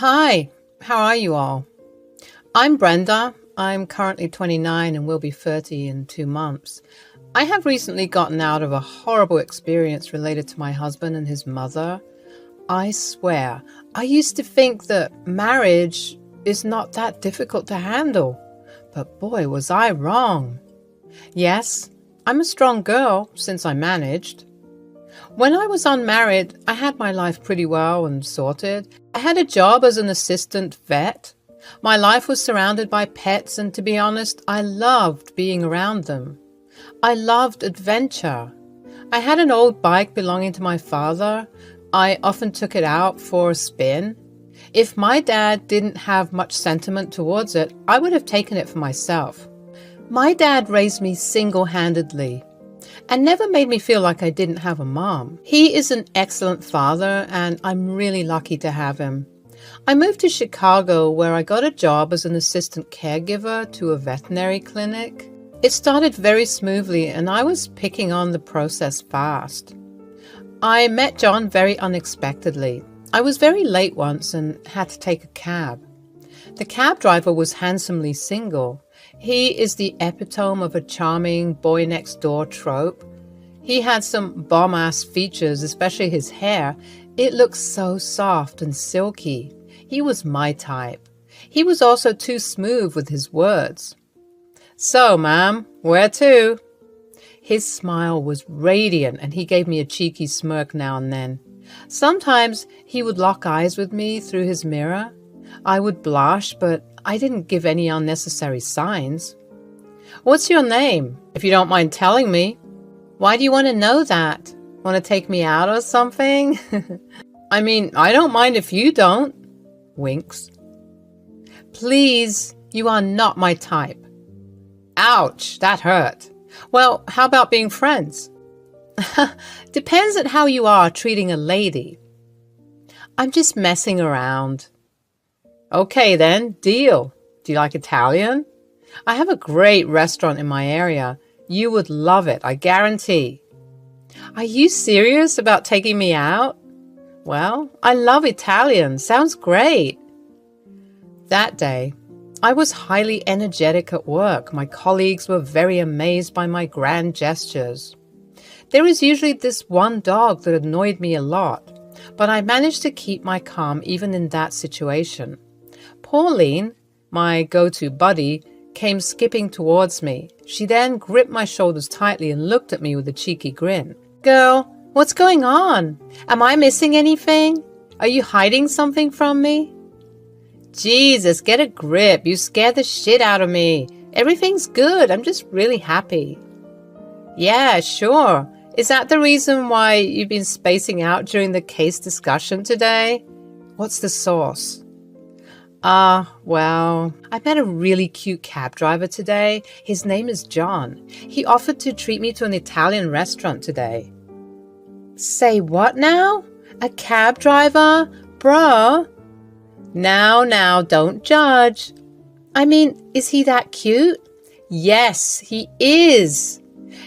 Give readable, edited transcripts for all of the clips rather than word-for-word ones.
Hi, how are you all? I'm Brenda. I'm currently 29 and will be 30 in 2 months. I have recently gotten out of a horrible experience related to my husband and his mother. I swear, I used to think that marriage is not that difficult to handle, but boy, was I wrong. Yes, I'm a strong girl since I managed. When I was unmarried, I had my life pretty well and sorted. I had a job as an assistant vet. My life was surrounded by pets, and to be honest, I loved being around them. I loved adventure. I had an old bike belonging to my father. I often took it out for a spin. If my dad didn't have much sentiment towards it, I would have taken it for myself. My dad raised me single-handedly and never made me feel like I didn't have a mom. He is an excellent father, and I'm really lucky to have him. I moved to Chicago, where I got a job as an assistant caregiver to a veterinary clinic. It started very smoothly, and I was picking on the process fast. I met John very unexpectedly. I was very late once and had to take a cab. The cab driver was handsomely single. He is the epitome of a charming boy-next-door trope. He had some bomb-ass features, especially his hair. It looked so soft and silky. He was my type. He was also too smooth with his words. "So, ma'am, where to?" His smile was radiant, and he gave me a cheeky smirk now and then. Sometimes he would lock eyes with me through his mirror. I would blush, but I didn't give any unnecessary signs. "What's your name, if you don't mind telling me?" "Why do you want to know that? Want to take me out or something?" "I mean, I don't mind if you don't." Winks. "Please, you are not my type." "Ouch, that hurt. Well, how about being friends?" "Depends on how you are treating a lady." "I'm just messing around." "Okay then, deal. Do you like Italian? I have a great restaurant in my area. You would love it, I guarantee." "Are you serious about taking me out?" "Well, I love Italian. Sounds great." That day, I was highly energetic at work. My colleagues were very amazed by my grand gestures. There was usually this one dog that annoyed me a lot, but I managed to keep my calm even in that situation. Pauline, my go-to buddy, came skipping towards me. She then gripped my shoulders tightly and looked at me with a cheeky grin. "Girl, what's going on? Am I missing anything? Are you hiding something from me?" "Jesus, get a grip. You scared the shit out of me. Everything's good. I'm just really happy." "Yeah, sure. Is that the reason why you've been spacing out during the case discussion today? What's the source?" Well, I met a really cute cab driver today. His name is John. He offered to treat me to an Italian restaurant today." "Say what now? A cab driver? Bruh." Now, don't judge." "I mean, is he that cute?" "Yes, he is.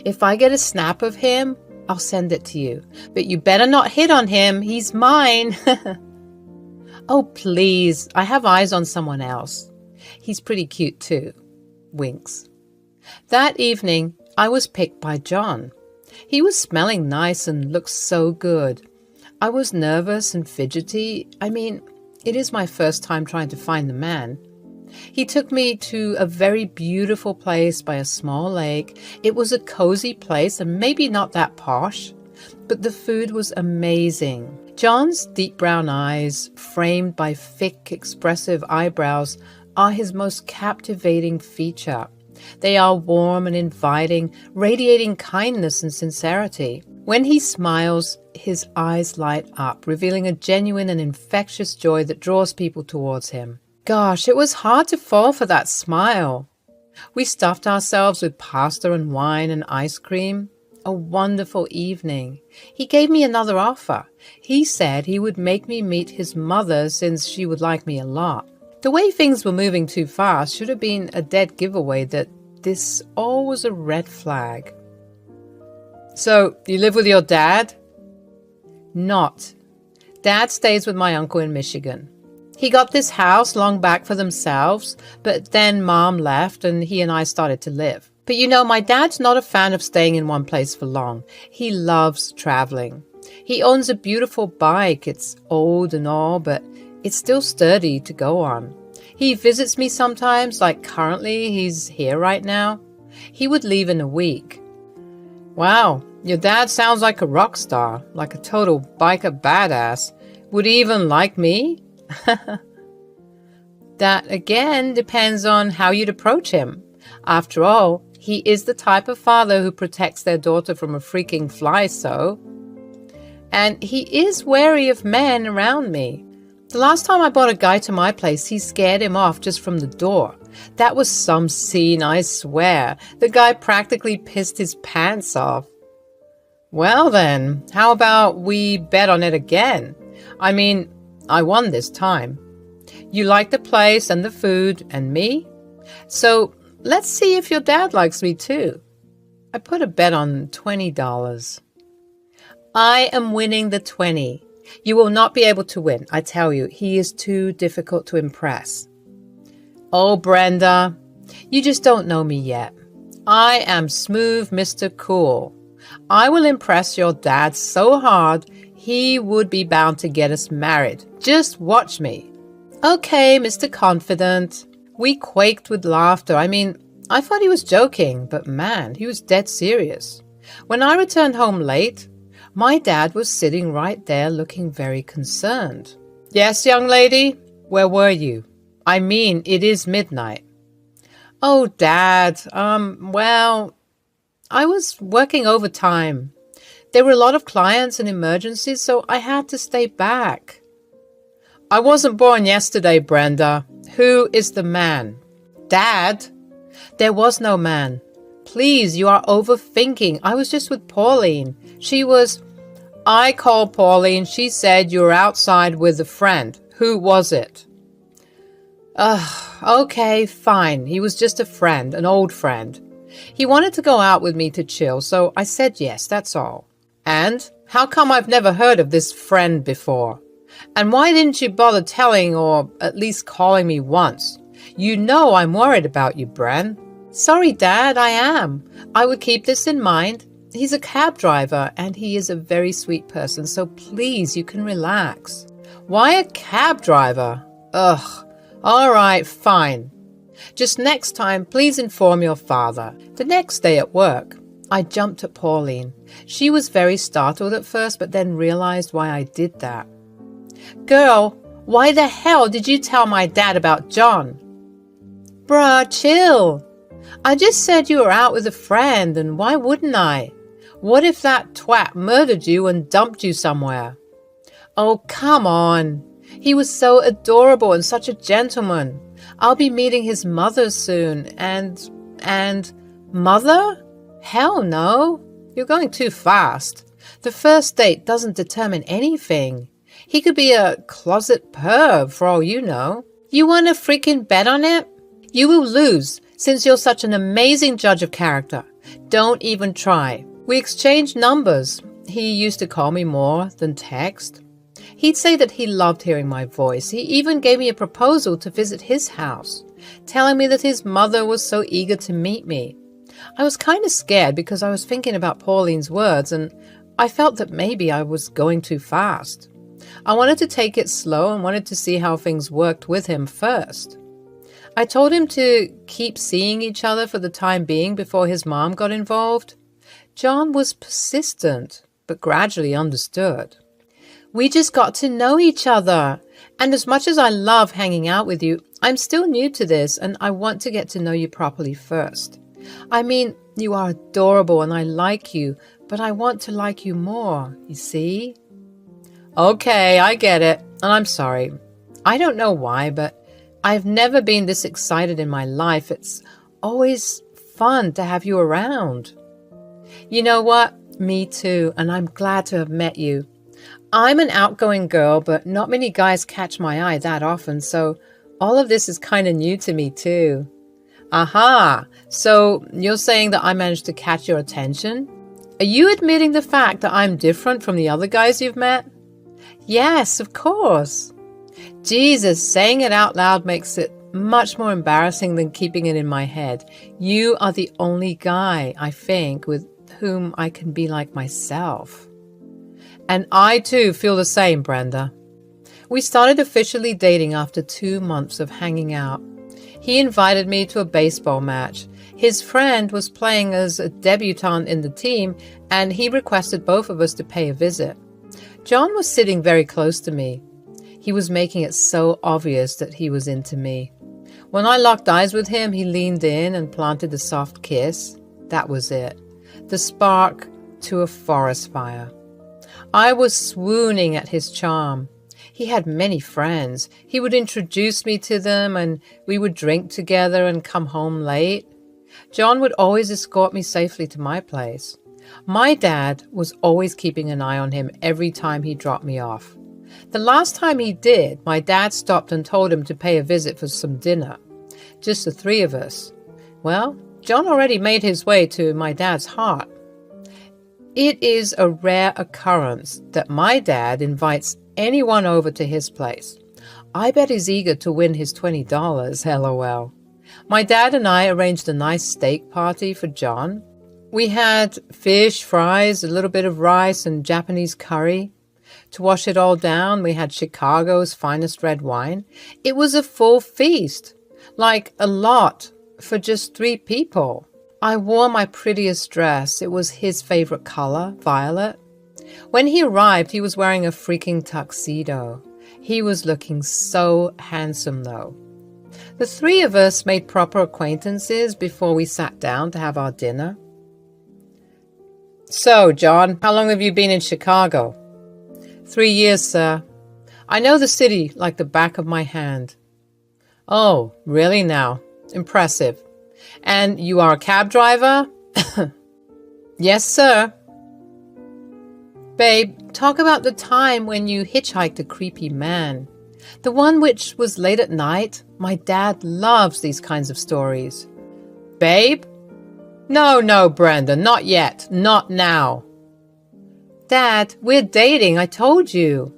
If I get a snap of him, I'll send it to you. But you better not hit on him. He's mine." "Oh, please, I have eyes on someone else. He's pretty cute too." Winks. That evening, I was picked by John. He was smelling nice and looked so good. I was nervous and fidgety. I mean, it is my first time trying to find the man. He took me to a very beautiful place by a small lake. It was a cozy place and maybe not that posh, but the food was amazing. John's deep brown eyes, framed by thick, expressive eyebrows, are his most captivating feature. They are warm and inviting, radiating kindness and sincerity. When he smiles, his eyes light up, revealing a genuine and infectious joy that draws people towards him. Gosh, it was hard to fall for that smile. We stuffed ourselves with pasta and wine and ice cream. A wonderful evening. He gave me another offer. He said he would make me meet his mother since she would like me a lot. The way things were moving too fast should have been a dead giveaway that this all was a red flag. "So, you live with your dad?" "Not. Dad stays with my uncle in Michigan." He got this house long back for themselves, but then Mom left and he and I started to live. But my dad's not a fan of staying in one place for long. He loves traveling. He owns a beautiful bike. It's old and all, but it's still sturdy to go on. He visits me sometimes, like currently he's here right now. He would leave in a week. Wow, your dad sounds like a rock star, like a total biker badass. Would he even like me? That again depends on how you'd approach him. After all, he is the type of father who protects their daughter from a freaking fly, and he is wary of men around me. The last time I brought a guy to my place, he scared him off just from the door. That was some scene, I swear. The guy practically pissed his pants off. Well then, how about we bet on it again? I mean, I won this time. You like the place and the food and me? So let's see if your dad likes me too. I put a bet on $20. I am winning the 20. You will not be able to win. I tell you, he is too difficult to impress. Oh, Brenda, you just don't know me yet. I am smooth Mr. Cool. I will impress your dad so hard, he would be bound to get us married. Just watch me. Okay, Mr. Confident. We quaked with laughter. I mean, I thought he was joking, but man, he was dead serious. When I returned home late, my dad was sitting right there looking very concerned. Yes, young lady, where were you? I mean, it is midnight. Oh, Dad, well, I was working overtime. There were a lot of clients and emergencies, so I had to stay back. I wasn't born yesterday, Brenda. Who is the man? Dad? There was no man. Please, you are overthinking. I was just with Pauline. I called Pauline. She said you were outside with a friend. Who was it? Okay, fine. He was just a friend, an old friend. He wanted to go out with me to chill, so I said yes, that's all. And how come I've never heard of this friend before? And why didn't you bother telling or at least calling me once? You know I'm worried about you, Bren. Sorry, Dad, I am. I would keep this in mind. He's a cab driver and he is a very sweet person, so please, you can relax. Why a cab driver? Ugh. All right, fine. Just next time, please inform your father. The next day at work, I jumped at Pauline. She was very startled at first, but then realized why I did that. Girl, why the hell did you tell my dad about John? Bruh, chill. I just said you were out with a friend, and why wouldn't I? What if that twat murdered you and dumped you somewhere? Oh, come on. He was so adorable and such a gentleman. I'll be meeting his mother soon, and mother? Hell no. You're going too fast. The first date doesn't determine anything. He could be a closet perv for all you know. You want to freaking bet on it? You will lose, since you're such an amazing judge of character. Don't even try. We exchanged numbers. He used to call me more than text. He'd say that he loved hearing my voice. He even gave me a proposal to visit his house, telling me that his mother was so eager to meet me. I was kind of scared because I was thinking about Pauline's words, and I felt that maybe I was going too fast. I wanted to take it slow and wanted to see how things worked with him first. I told him to keep seeing each other for the time being before his mom got involved. John was persistent, but gradually understood. We just got to know each other. And as much as I love hanging out with you, I'm still new to this and I want to get to know you properly first. I mean, you are adorable and I like you, but I want to like you more, you see? Okay, I get it. And I'm sorry. I don't know why, but I've never been this excited in my life. It's always fun to have you around. You know what? Me too. And I'm glad to have met you. I'm an outgoing girl, but not many guys catch my eye that often, so all of this is kind of new to me too. Aha! So you're saying that I managed to catch your attention? Are you admitting the fact that I'm different from the other guys you've met? Yes, of course. Jesus, saying it out loud makes it much more embarrassing than keeping it in my head. You are the only guy, I think, with whom I can be like myself. And I too feel the same, Brenda. We started officially dating after 2 months of hanging out. He invited me to a baseball match. His friend was playing as a debutante in the team, and he requested both of us to pay a visit. John was sitting very close to me. He was making it so obvious that he was into me. When I locked eyes with him, he leaned in and planted a soft kiss. That was it. The spark to a forest fire. I was swooning at his charm. He had many friends. He would introduce me to them, and we would drink together and come home late. John would always escort me safely to my place. My dad was always keeping an eye on him every time he dropped me off. The last time he did, my dad stopped and told him to pay a visit for some dinner. Just the three of us. Well, John already made his way to my dad's heart. It is a rare occurrence that my dad invites anyone over to his place. I bet he's eager to win his $20, LOL. My dad and I arranged a nice steak party for John. We had fish, fries, a little bit of rice, and Japanese curry. To wash it all down, we had Chicago's finest red wine. It was a full feast, like a lot, for just 3 people. I wore my prettiest dress. It was his favorite color, violet. When he arrived, he was wearing a freaking tuxedo. He was looking so handsome, though. The 3 of us made proper acquaintances before we sat down to have our dinner. So, John, how long have you been in Chicago? 3 years, sir. I know the city like the back of my hand. Oh, really now? Impressive. And you are a cab driver? Yes, sir. Babe, talk about the time when you hitchhiked a creepy man. The one which was late at night. My dad loves these kinds of stories. Babe? No, Brenda, not yet. Not now. Dad, we're dating, I told you.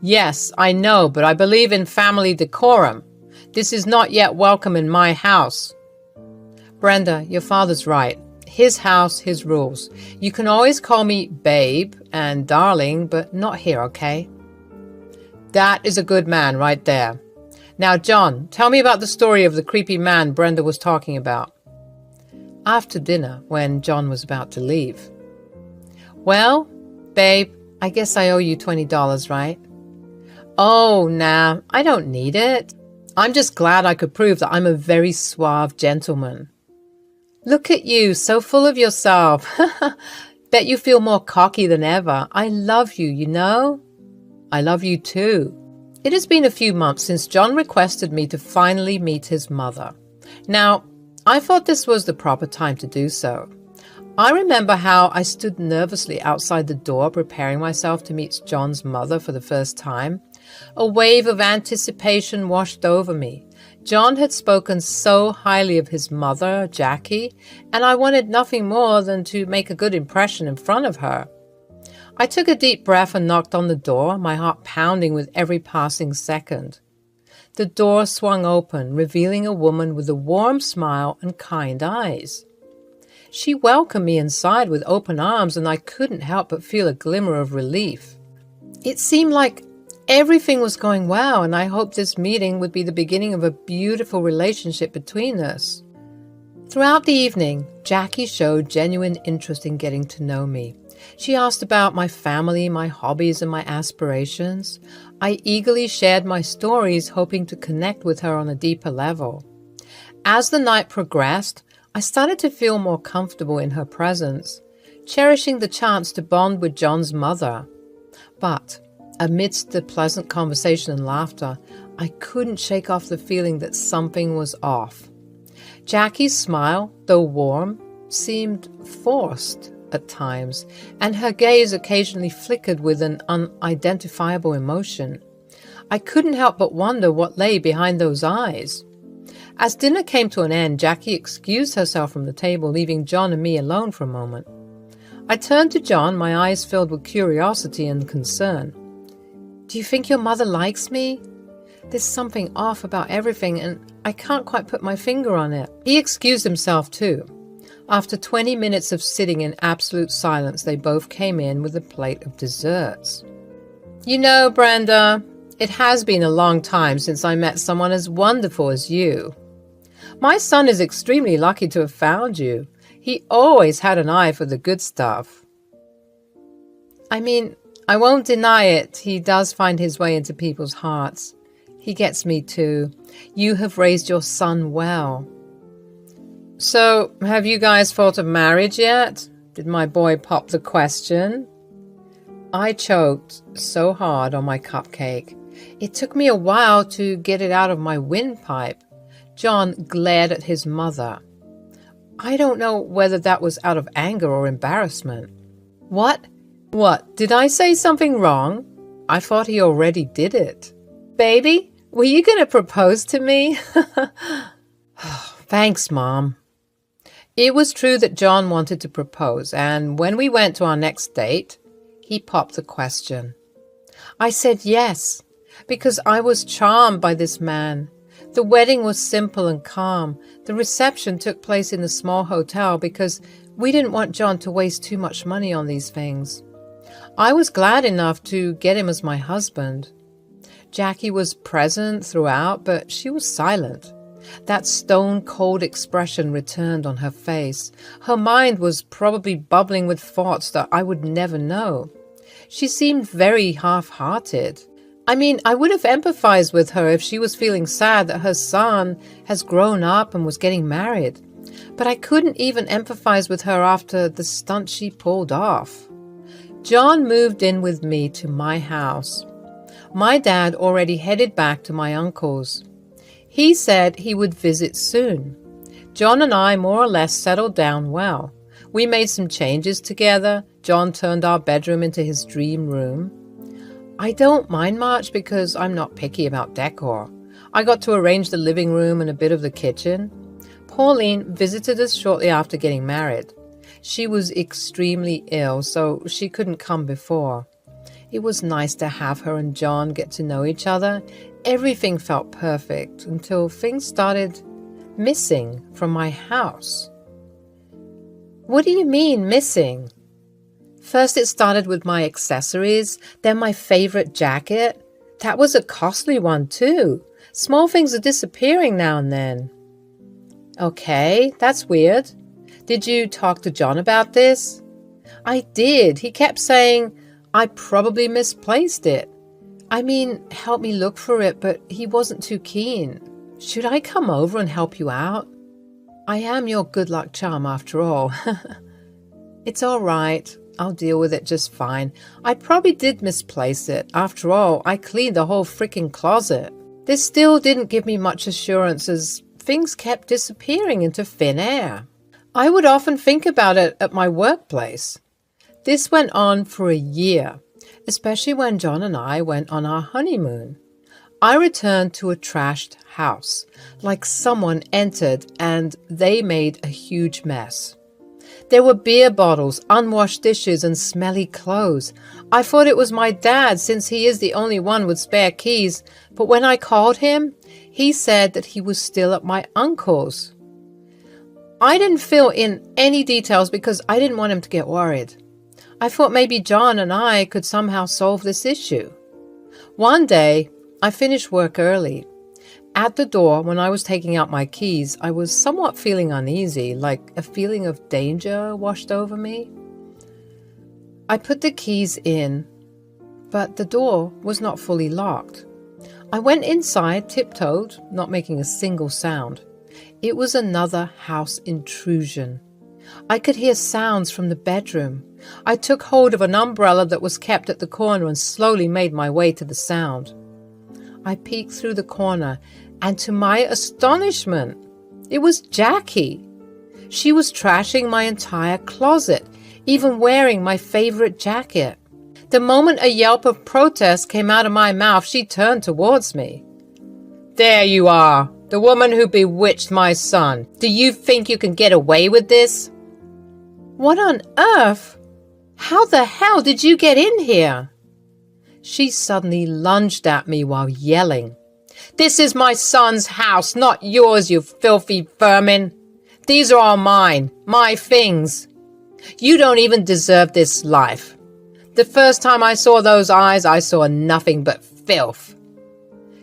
Yes, I know, but I believe in family decorum. This is not yet welcome in my house. Brenda, your father's right. His house, his rules. You can always call me babe and darling, but not here, okay? That is a good man right there. Now, John, tell me about the story of the creepy man Brenda was talking about. After dinner, when John was about to leave. Well, babe, I guess I owe you $20, right? Oh, nah, I don't need it. I'm just glad I could prove that I'm a very suave gentleman. Look at you, so full of yourself. Bet you feel more cocky than ever. I love you, you know? I love you too. It has been a few months since John requested me to finally meet his mother. Now, I thought this was the proper time to do so. I remember how I stood nervously outside the door preparing myself to meet John's mother for the first time. A wave of anticipation washed over me. John had spoken so highly of his mother, Jackie, and I wanted nothing more than to make a good impression in front of her. I took a deep breath and knocked on the door, my heart pounding with every passing second. The door swung open, revealing a woman with a warm smile and kind eyes. She welcomed me inside with open arms, and I couldn't help but feel a glimmer of relief. It seemed like everything was going well, and I hoped this meeting would be the beginning of a beautiful relationship between us. Throughout the evening, Jackie showed genuine interest in getting to know me. She asked about my family, my hobbies, and my aspirations. I eagerly shared my stories, hoping to connect with her on a deeper level. As the night progressed, I started to feel more comfortable in her presence, cherishing the chance to bond with John's mother. But amidst the pleasant conversation and laughter, I couldn't shake off the feeling that something was off. Jackie's smile, though warm, seemed forced at times, and her gaze occasionally flickered with an unidentifiable emotion. I couldn't help but wonder what lay behind those eyes. As dinner came to an end, Jackie excused herself from the table, leaving John and me alone for a moment. I turned to John, my eyes filled with curiosity and concern. Do you think your mother likes me? There's something off about everything, and I can't quite put my finger on it." He excused himself too. After 20 minutes of sitting in absolute silence, they both came in with a plate of desserts. "You know, Brenda, it has been a long time since I met someone as wonderful as you. My son is extremely lucky to have found you. He always had an eye for the good stuff." "I mean, I won't deny it. He does find his way into people's hearts. He gets me too. You have raised your son well." "So, have you guys thought of marriage yet?" Did my boy pop the question. I choked so hard on my cupcake. It took me a while to get it out of my windpipe. John glared at his mother. I don't know whether that was out of anger or embarrassment. What? Did I say something wrong? I thought he already did it. "Baby, were you going to propose to me?" "Thanks, Mom." It was true that John wanted to propose, and when we went to our next date, he popped the question. I said yes, because I was charmed by this man. The wedding was simple and calm. The reception took place in a small hotel because we didn't want John to waste too much money on these things. I was glad enough to get him as my husband. Jackie was present throughout, but she was silent. That stone-cold expression returned on her face. Her mind was probably bubbling with thoughts that I would never know. She seemed very half-hearted. I mean, I would have empathized with her if she was feeling sad that her son has grown up and was getting married. But I couldn't even empathize with her after the stunt she pulled off. John moved in with me to my house. My dad already headed back to my uncle's. He said he would visit soon. John and I more or less settled down well. We made some changes together. John turned our bedroom into his dream room. I don't mind much because I'm not picky about decor. I got to arrange the living room and a bit of the kitchen. Pauline visited us shortly after getting married. She was extremely ill, so she couldn't come before. It was nice to have her and John get to know each other. Everything felt perfect until things started missing from my house. What do you mean, missing? First it started with my accessories, then my favorite jacket. That was a costly one too. Small things are disappearing now and then. Okay, that's weird. Did you talk to John about this? I did. He kept saying, I probably misplaced it. I mean, help me look for it, but he wasn't too keen. Should I come over and help you out? I am your good luck charm after all. It's all right. I'll deal with it just fine. I probably did misplace it. After all, I cleaned the whole freaking closet. This still didn't give me much assurance as things kept disappearing into thin air. I would often think about it at my workplace. This went on for a year, especially when John and I went on our honeymoon. I returned to a trashed house, like someone entered and they made a huge mess. There were beer bottles, unwashed dishes, and smelly clothes. I thought it was my dad since he is the only one with spare keys, but when I called him, he said that he was still at my uncle's. I didn't fill in any details because I didn't want him to get worried. I thought maybe John and I could somehow solve this issue. One day, I finished work early. At the door, when I was taking out my keys, I was somewhat feeling uneasy, like a feeling of danger washed over me. I put the keys in, but the door was not fully locked. I went inside, tiptoed, not making a single sound. It was another house intrusion. I could hear sounds from the bedroom. I took hold of an umbrella that was kept at the corner and slowly made my way to the sound. I peeked through the corner, and to my astonishment, it was Jackie. She was trashing my entire closet, even wearing my favorite jacket. The moment a yelp of protest came out of my mouth, she turned towards me. There you are, the woman who bewitched my son. Do you think you can get away with this? What on earth? How the hell did you get in here? She suddenly lunged at me while yelling. This is my son's house, not yours, you filthy vermin. These are all mine, my things. You don't even deserve this life. The first time I saw those eyes, I saw nothing but filth.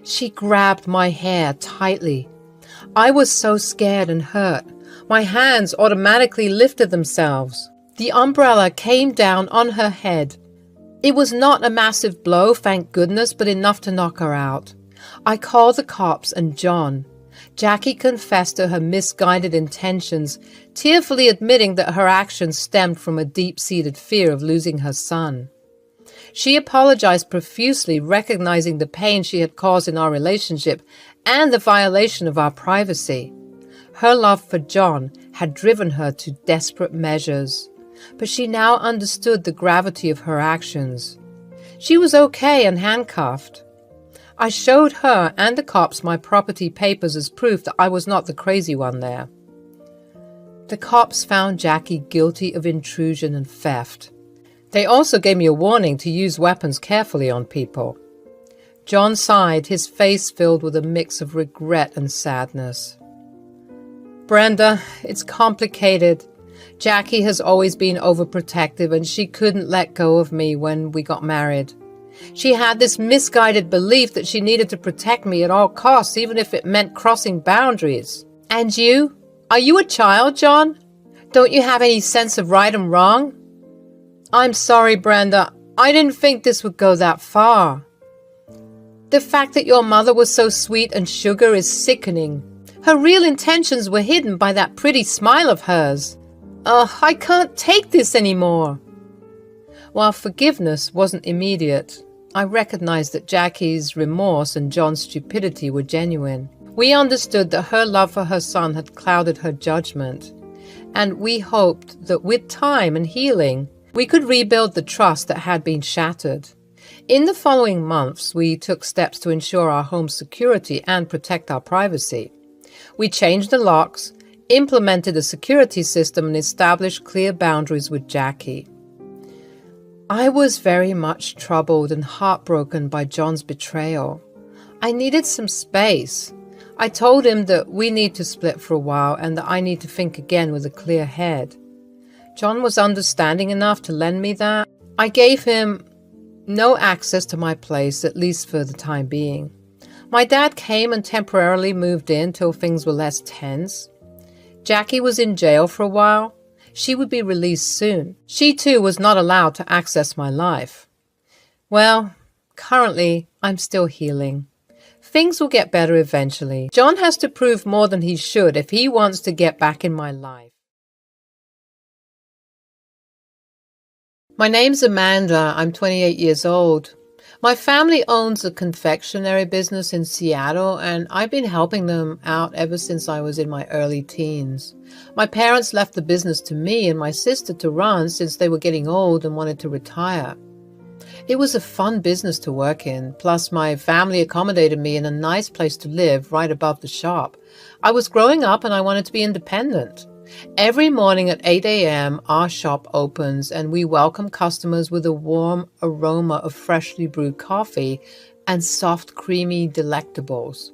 She grabbed my hair tightly. I was so scared and hurt. My hands automatically lifted themselves. The umbrella came down on her head. It was not a massive blow, thank goodness, but enough to knock her out. I called the cops and John. Jackie confessed to her misguided intentions, tearfully admitting that her actions stemmed from a deep-seated fear of losing her son. She apologized profusely, recognizing the pain she had caused in our relationship and the violation of our privacy. Her love for John had driven her to desperate measures, but she now understood the gravity of her actions. She was okay and handcuffed. I showed her and the cops my property papers as proof that I was not the crazy one there. The cops found Jackie guilty of intrusion and theft. They also gave me a warning to use weapons carefully on people. John sighed, his face filled with a mix of regret and sadness. Brenda, it's complicated. Jackie has always been overprotective and she couldn't let go of me when we got married. She had this misguided belief that she needed to protect me at all costs, even if it meant crossing boundaries. And you? Are you a child, John? Don't you have any sense of right and wrong? I'm sorry, Brenda. I didn't think this would go that far. The fact that your mother was so sweet and sugar is sickening. Her real intentions were hidden by that pretty smile of hers. I can't take this anymore. While forgiveness wasn't immediate, I recognized that Jackie's remorse and John's stupidity were genuine. We understood that her love for her son had clouded her judgment, and we hoped that with time and healing, we could rebuild the trust that had been shattered. In the following months, we took steps to ensure our home's security and protect our privacy. We changed the locks, implemented a security system, and established clear boundaries with Jackie. I was very much troubled and heartbroken by John's betrayal. I needed some space. I told him that we need to split for a while and that I need to think again with a clear head. John was understanding enough to lend me that. I gave him no access to my place, at least for the time being. My dad came and temporarily moved in till things were less tense. Jackie was in jail for a while. She would be released soon. She too was not allowed to access my life. Well, currently I'm still healing. Things will get better eventually. John has to prove more than he should if he wants to get back in my life. My name's Amanda. I'm 28 years old. My family owns a confectionery business in Seattle, and I've been helping them out ever since I was in my early teens. My parents left the business to me and my sister to run since they were getting old and wanted to retire. It was a fun business to work in, plus my family accommodated me in a nice place to live right above the shop. I was growing up and I wanted to be independent. Every morning at 8 a.m., our shop opens and we welcome customers with a warm aroma of freshly brewed coffee and soft, creamy delectables.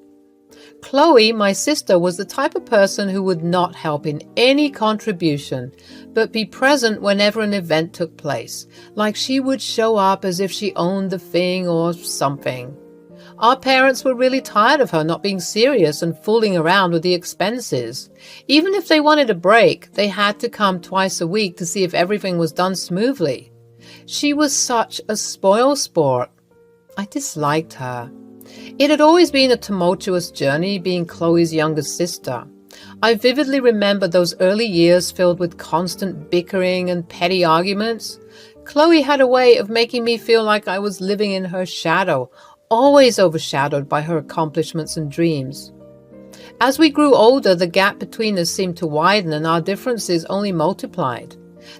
Chloe, my sister, was the type of person who would not help in any contribution, but be present whenever an event took place, like she would show up as if she owned the thing or something. Our parents were really tired of her not being serious and fooling around with the expenses. Even if they wanted a break, they had to come twice a week to see if everything was done smoothly. She was such a spoilsport. I disliked her. It had always been a tumultuous journey being Chloe's younger sister. I vividly remember those early years filled with constant bickering and petty arguments. Chloe had a way of making me feel like I was living in her shadow, always overshadowed by her accomplishments and dreams. As we grew older, the gap between us seemed to widen and our differences only multiplied.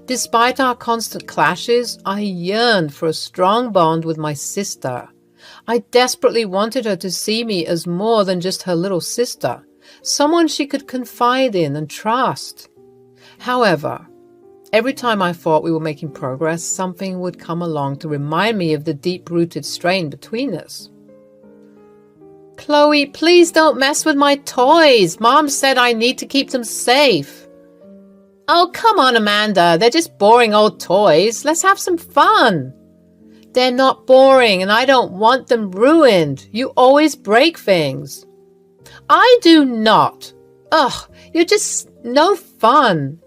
Despite our constant clashes, I yearned for a strong bond with my sister. I desperately wanted her to see me as more than just her little sister, someone she could confide in and trust. However, every time I thought we were making progress, something would come along to remind me of the deep-rooted strain between us. Chloe, please don't mess with my toys. Mom said I need to keep them safe. Oh, come on, Amanda. They're just boring old toys. Let's have some fun. They're not boring, and I don't want them ruined. You always break things. I do not. Ugh, you're just no fun.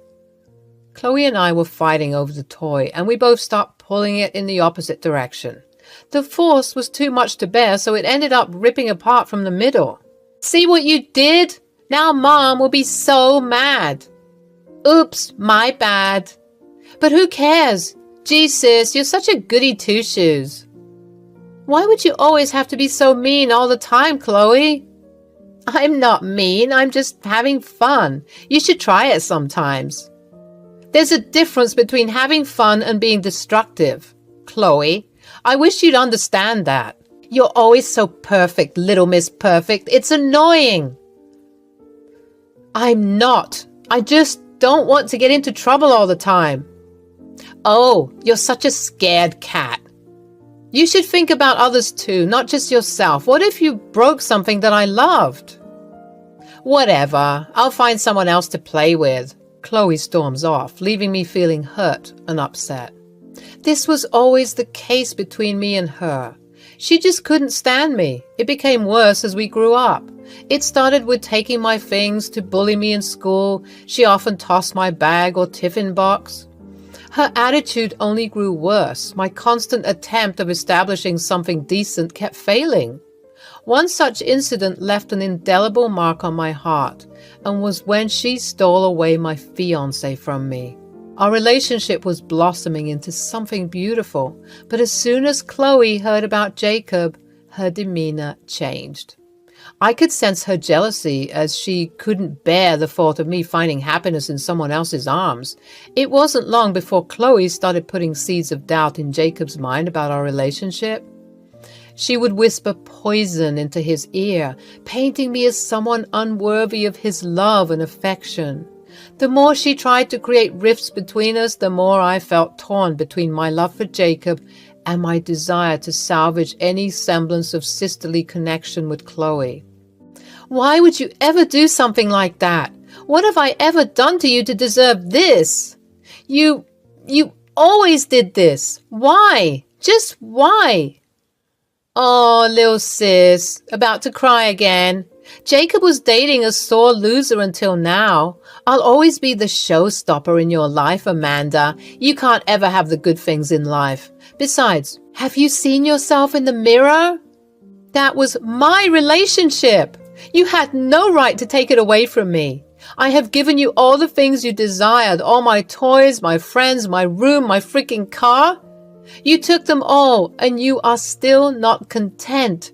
Chloe and I were fighting over the toy, and we both stopped pulling it in the opposite direction. The force was too much to bear, so it ended up ripping apart from the middle. See what you did? Now Mom will be so mad. Oops, my bad. But who cares? Gee, sis, you're such a goody two-shoes. Why would you always have to be so mean all the time, Chloe? I'm not mean. I'm just having fun. You should try it sometimes. There's a difference between having fun and being destructive. Chloe, I wish you'd understand that. You're always so perfect, little Miss Perfect. It's annoying. I'm not. I just don't want to get into trouble all the time. Oh, you're such a scared cat. You should think about others too, not just yourself. What if you broke something that I loved? Whatever. I'll find someone else to play with. Chloe storms off, leaving me feeling hurt and upset. This was always the case between me and her. She just couldn't stand me. It became worse as we grew up. It started with taking my things to bully me in school. She often tossed my bag or tiffin box. Her attitude only grew worse. My constant attempt of establishing something decent kept failing. One such incident left an indelible mark on my heart, and was when she stole away my fiance from me. Our relationship was blossoming into something beautiful, but as soon as Chloe heard about Jacob, her demeanor changed. I could sense her jealousy, as she couldn't bear the thought of me finding happiness in someone else's arms. It wasn't long before Chloe started putting seeds of doubt in Jacob's mind about our relationship. She would whisper poison into his ear, painting me as someone unworthy of his love and affection. The more she tried to create rifts between us, the more I felt torn between my love for Jacob and my desire to salvage any semblance of sisterly connection with Chloe. Why would you ever do something like that? What have I ever done to you to deserve this? You always did this. Why? Just why? Oh, little sis, about to cry again. Jacob was dating a sore loser until now. I'll always be the showstopper in your life, Amanda. You can't ever have the good things in life. Besides, have you seen yourself in the mirror? That was my relationship. You had no right to take it away from me. I have given you all the things you desired, all my toys, my friends, my room, my freaking car. You took them all, and you are still not content.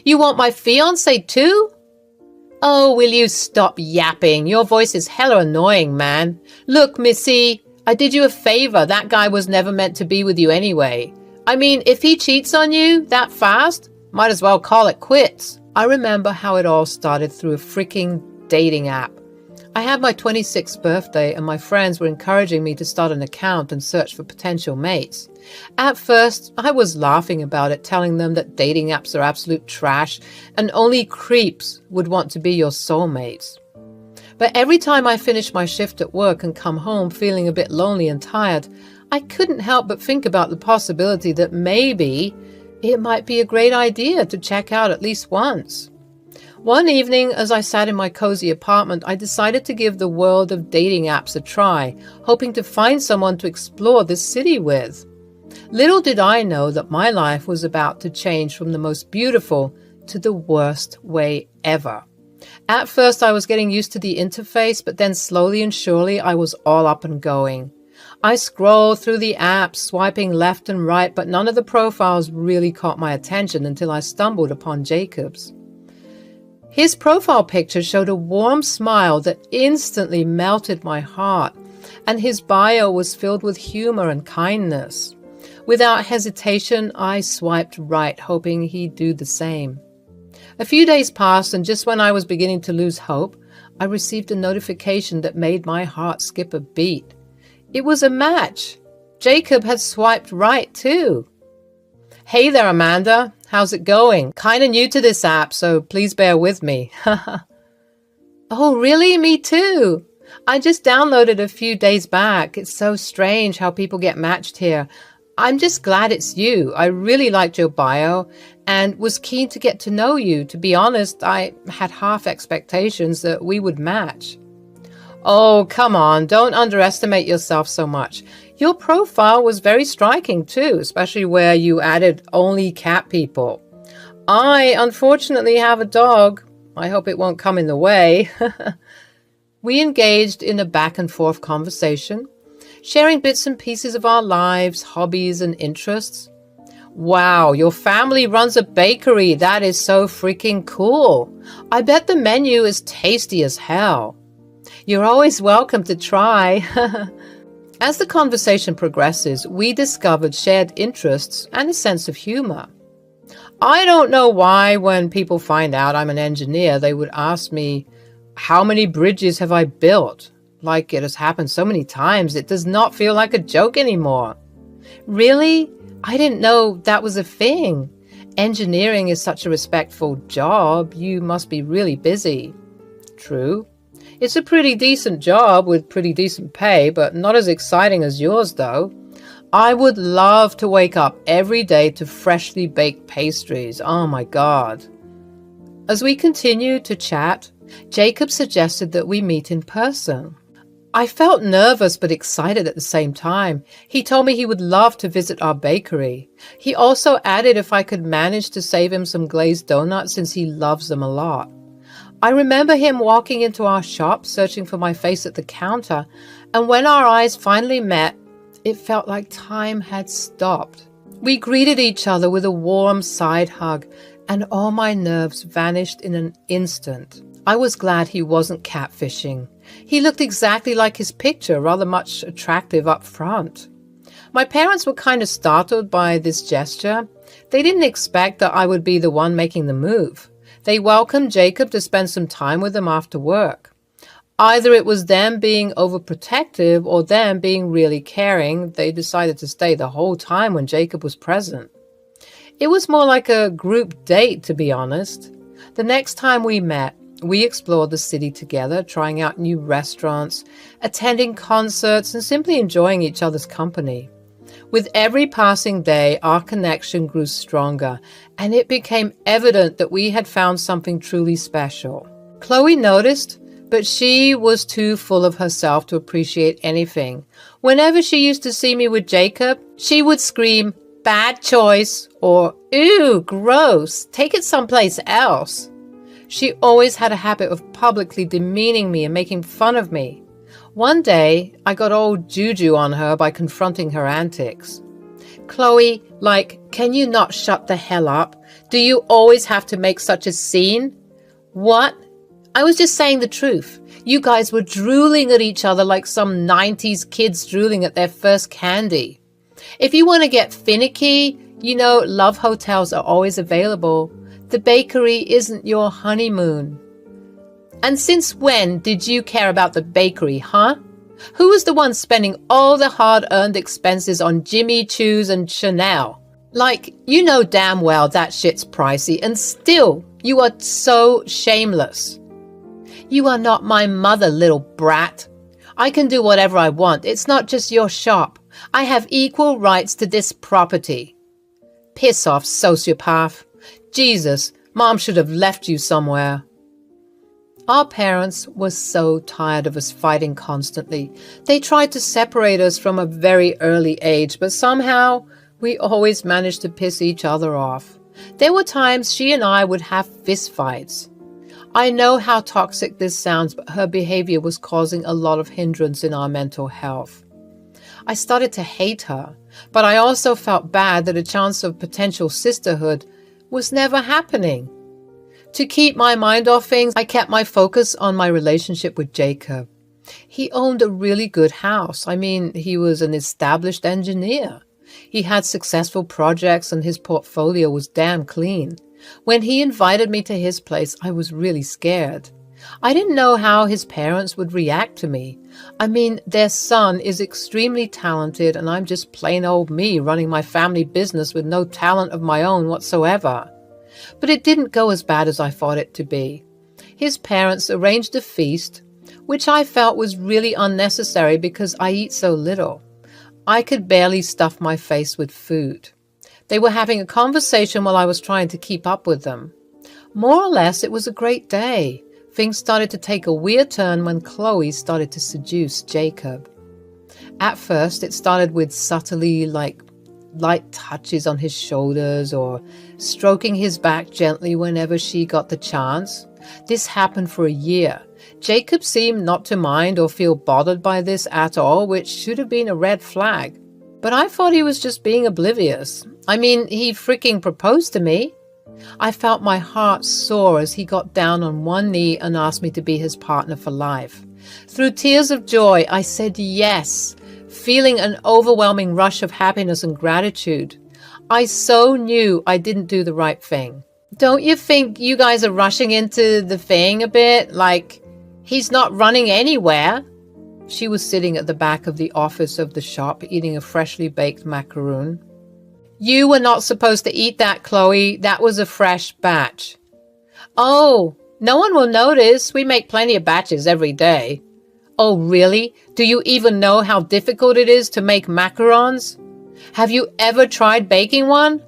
You want my fiance too? Oh, will you stop yapping? Your voice is hella annoying, man. Look, Missy, I did you a favor. That guy was never meant to be with you anyway. I mean, if he cheats on you that fast, might as well call it quits. I remember how it all started through a freaking dating app. I had my 26th birthday, and my friends were encouraging me to start an account and search for potential mates. At first, I was laughing about it, telling them that dating apps are absolute trash and only creeps would want to be your soulmates. But every time I finished my shift at work and come home feeling a bit lonely and tired, I couldn't help but think about the possibility that maybe it might be a great idea to check out at least once. One evening, as I sat in my cozy apartment, I decided to give the world of dating apps a try, hoping to find someone to explore this city with. Little did I know that my life was about to change from the most beautiful to the worst way ever. At first, I was getting used to the interface, but then slowly and surely, I was all up and going. I scrolled through the apps, swiping left and right, but none of the profiles really caught my attention until I stumbled upon Jacob's. His profile picture showed a warm smile that instantly melted my heart, and his bio was filled with humor and kindness. Without hesitation, I swiped right, hoping he'd do the same. A few days passed, and just when I was beginning to lose hope, I received a notification that made my heart skip a beat. It was a match. Jacob had swiped right too. Hey there, Amanda. How's it going? Kinda new to this app, so please bear with me. Oh, really? Me too. I just downloaded a few days back. It's so strange how people get matched here. I'm just glad it's you. I really liked your bio and was keen to get to know you. To be honest, I had half expectations that we would match. Oh, come on. Don't underestimate yourself so much. Your profile was very striking too, especially where you added only cat people. I unfortunately have a dog. I hope it won't come in the way. We engaged in a back and forth conversation, sharing bits and pieces of our lives, hobbies, and interests. Wow, your family runs a bakery. That is so freaking cool. I bet the menu is tasty as hell. You're always welcome to try. As the conversation progresses, we discovered shared interests and a sense of humor. I don't know why when people find out I'm an engineer, they would ask me, how many bridges have I built? Like it has happened so many times, it does not feel like a joke anymore. Really? I didn't know that was a thing. Engineering is such a respectful job. You must be really busy. True. It's a pretty decent job with pretty decent pay, but not as exciting as yours, though. I would love to wake up every day to freshly baked pastries. Oh my God. As we continued to chat, Jacob suggested that we meet in person. I felt nervous but excited at the same time. He told me he would love to visit our bakery. He also added if I could manage to save him some glazed donuts since he loves them a lot. I remember him walking into our shop, searching for my face at the counter, and when our eyes finally met, it felt like time had stopped. We greeted each other with a warm side hug, and all my nerves vanished in an instant. I was glad he wasn't catfishing. He looked exactly like his picture, rather much attractive up front. My parents were kind of startled by this gesture. They didn't expect that I would be the one making the move. They welcomed Jacob to spend some time with them after work. Either it was them being overprotective or them being really caring. They decided to stay the whole time when Jacob was present. It was more like a group date, to be honest. The next time we met, we explored the city together, trying out new restaurants, attending concerts, and simply enjoying each other's company. With every passing day, our connection grew stronger, and it became evident that we had found something truly special. Chloe noticed, but she was too full of herself to appreciate anything. Whenever she used to see me with Jacob, she would scream, "Bad choice," or "Ew, gross, take it someplace else." She always had a habit of publicly demeaning me and making fun of me. One day, I got old juju on her by confronting her antics. "Chloe, can you not shut the hell up? Do you always have to make such a scene?" "What? I was just saying the truth. You guys were drooling at each other like some 90s kids drooling at their first candy. If you want to get finicky, love hotels are always available. The bakery isn't your honeymoon." "And since when did you care about the bakery, huh? Who was the one spending all the hard-earned expenses on Jimmy Choos and Chanel? You know damn well that shit's pricey, and still, you are so shameless." "You are not my mother, little brat. I can do whatever I want. It's not just your shop. I have equal rights to this property." "Piss off, sociopath. Jesus, Mom should have left you somewhere." Our parents were so tired of us fighting constantly. They tried to separate us from a very early age, but somehow we always managed to piss each other off. There were times she and I would have fistfights. I know how toxic this sounds, but her behavior was causing a lot of hindrance in our mental health. I started to hate her, but I also felt bad that a chance of potential sisterhood was never happening. To keep my mind off things, I kept my focus on my relationship with Jacob. He owned a really good house. He was an established engineer. He had successful projects and his portfolio was damn clean. When he invited me to his place, I was really scared. I didn't know how his parents would react to me. I mean, their son is extremely talented, and I'm just plain old me running my family business with no talent of my own whatsoever. But it didn't go as bad as I thought it to be. His parents arranged a feast, which I felt was really unnecessary because I eat so little. I could barely stuff my face with food. They were having a conversation while I was trying to keep up with them. More or less, it was a great day. Things started to take a weird turn when Chloe started to seduce Jacob. At first, it started with subtly, light touches on his shoulders or stroking his back gently whenever she got the chance. This happened for a year. Jacob seemed not to mind or feel bothered by this at all, which should have been a red flag. But I thought he was just being oblivious. I mean, he freaking proposed to me. I felt my heart soar as he got down on one knee and asked me to be his partner for life. Through tears of joy, I said yes, feeling an overwhelming rush of happiness and gratitude. I so knew I didn't do the right thing. Don't you think you guys are rushing into the thing a bit? Like, he's not running anywhere. She was sitting at the back of the office of the shop, eating a freshly baked macaroon. You were not supposed to eat that, Chloe. That was a fresh batch. Oh, no one will notice. We make plenty of batches every day. Oh, really? Do you even know how difficult it is to make macarons? Have you ever tried baking one?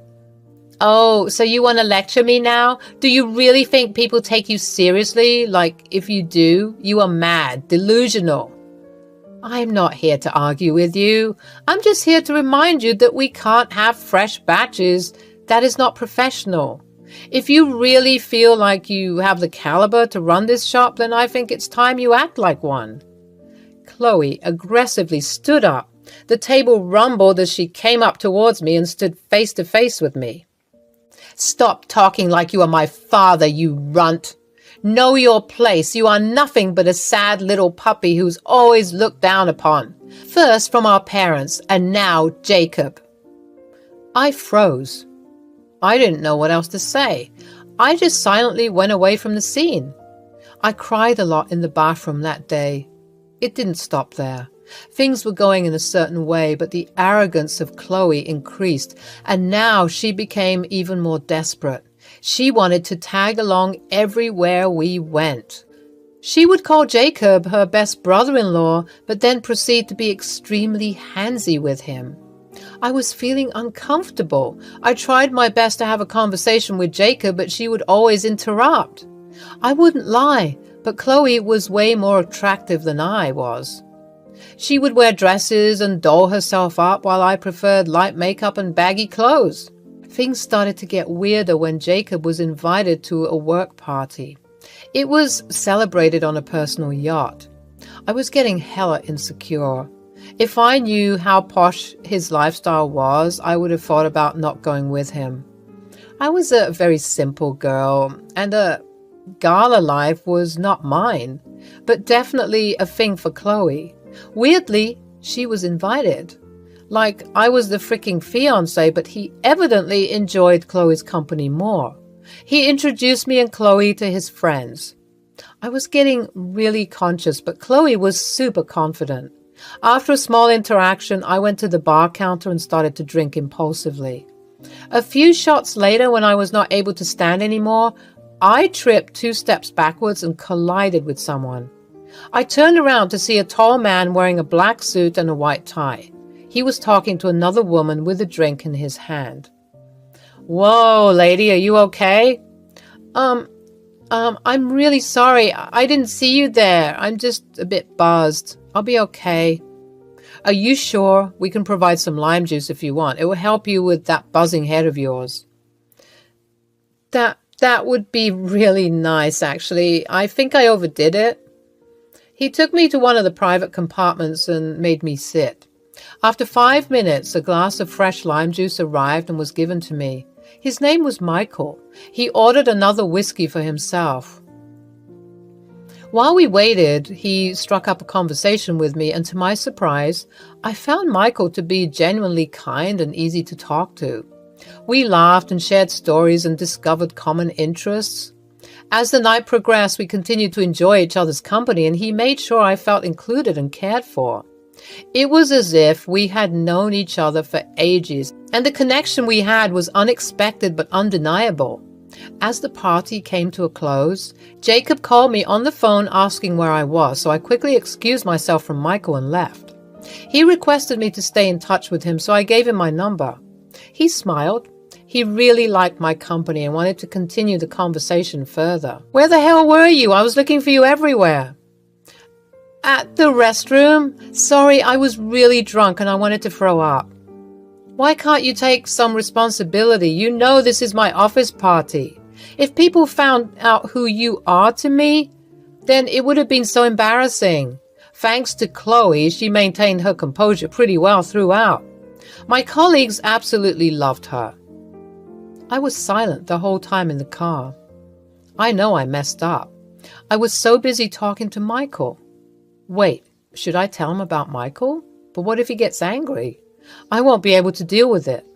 Oh, so you want to lecture me now? Do you really think people take you seriously? Like, if you do, you are mad, delusional. I'm not here to argue with you. I'm just here to remind you that we can't have fresh batches. That is not professional. If you really feel like you have the caliber to run this shop, then I think it's time you act like one. Chloe aggressively stood up. The table rumbled as she came up towards me and stood face to face with me. Stop talking like you are my father, you runt. Know your place. You are nothing but a sad little puppy who's always looked down upon. First from our parents, and now Jacob. I froze. I didn't know what else to say. I just silently went away from the scene. I cried a lot in the bathroom that day. It didn't stop there. Things were going in a certain way, but the arrogance of Chloe increased, and now she became even more desperate. She wanted to tag along everywhere we went. She would call Jacob her best brother-in-law, but then proceed to be extremely handsy with him. I was feeling uncomfortable. I tried my best to have a conversation with Jacob, but she would always interrupt. I wouldn't lie, but Chloe was way more attractive than I was. She would wear dresses and doll herself up while I preferred light makeup and baggy clothes. Things started to get weirder when Jacob was invited to a work party. It was celebrated on a personal yacht. I was getting hella insecure. If I knew how posh his lifestyle was, I would have thought about not going with him. I was a very simple girl, and a gala life was not mine, but definitely a thing for Chloe. Weirdly, she was invited. Like I was the freaking fiance, but he evidently enjoyed Chloe's company more. He introduced me and Chloe to his friends. I was getting really conscious, but Chloe was super confident. After a small interaction, I went to the bar counter and started to drink impulsively. A few shots later, when I was not able to stand anymore, I tripped 2 steps backwards and collided with someone. I turned around to see a tall man wearing a black suit and a white tie. He was talking to another woman with a drink in his hand. Whoa, lady, are you okay? I'm really sorry. I didn't see you there. I'm just a bit buzzed. I'll be okay. Are you sure? We can provide some lime juice if you want. It will help you with that buzzing head of yours. That would be really nice, actually. I think I overdid it. He took me to one of the private compartments and made me sit. After 5 minutes, a glass of fresh lime juice arrived and was given to me. His name was Michael. He ordered another whiskey for himself. While we waited, he struck up a conversation with me, and to my surprise, I found Michael to be genuinely kind and easy to talk to. We laughed and shared stories and discovered common interests. As the night progressed, we continued to enjoy each other's company, and he made sure I felt included and cared for. It was as if we had known each other for ages, and the connection we had was unexpected but undeniable. As the party came to a close, Jacob called me on the phone asking where I was, so I quickly excused myself from Michael and left. He requested me to stay in touch with him, so I gave him my number. He smiled. He really liked my company and wanted to continue the conversation further. "Where the hell were you? I was looking for you everywhere." "At the restroom. Sorry, I was really drunk and I wanted to throw up." "Why can't you take some responsibility? You know this is my office party. If people found out who you are to me, then it would have been so embarrassing." Thanks to Chloe, she maintained her composure pretty well throughout. My colleagues absolutely loved her. I was silent the whole time in the car. I know I messed up. I was so busy talking to Michael. Wait, should I tell him about Michael? But what if he gets angry? I won't be able to deal with it.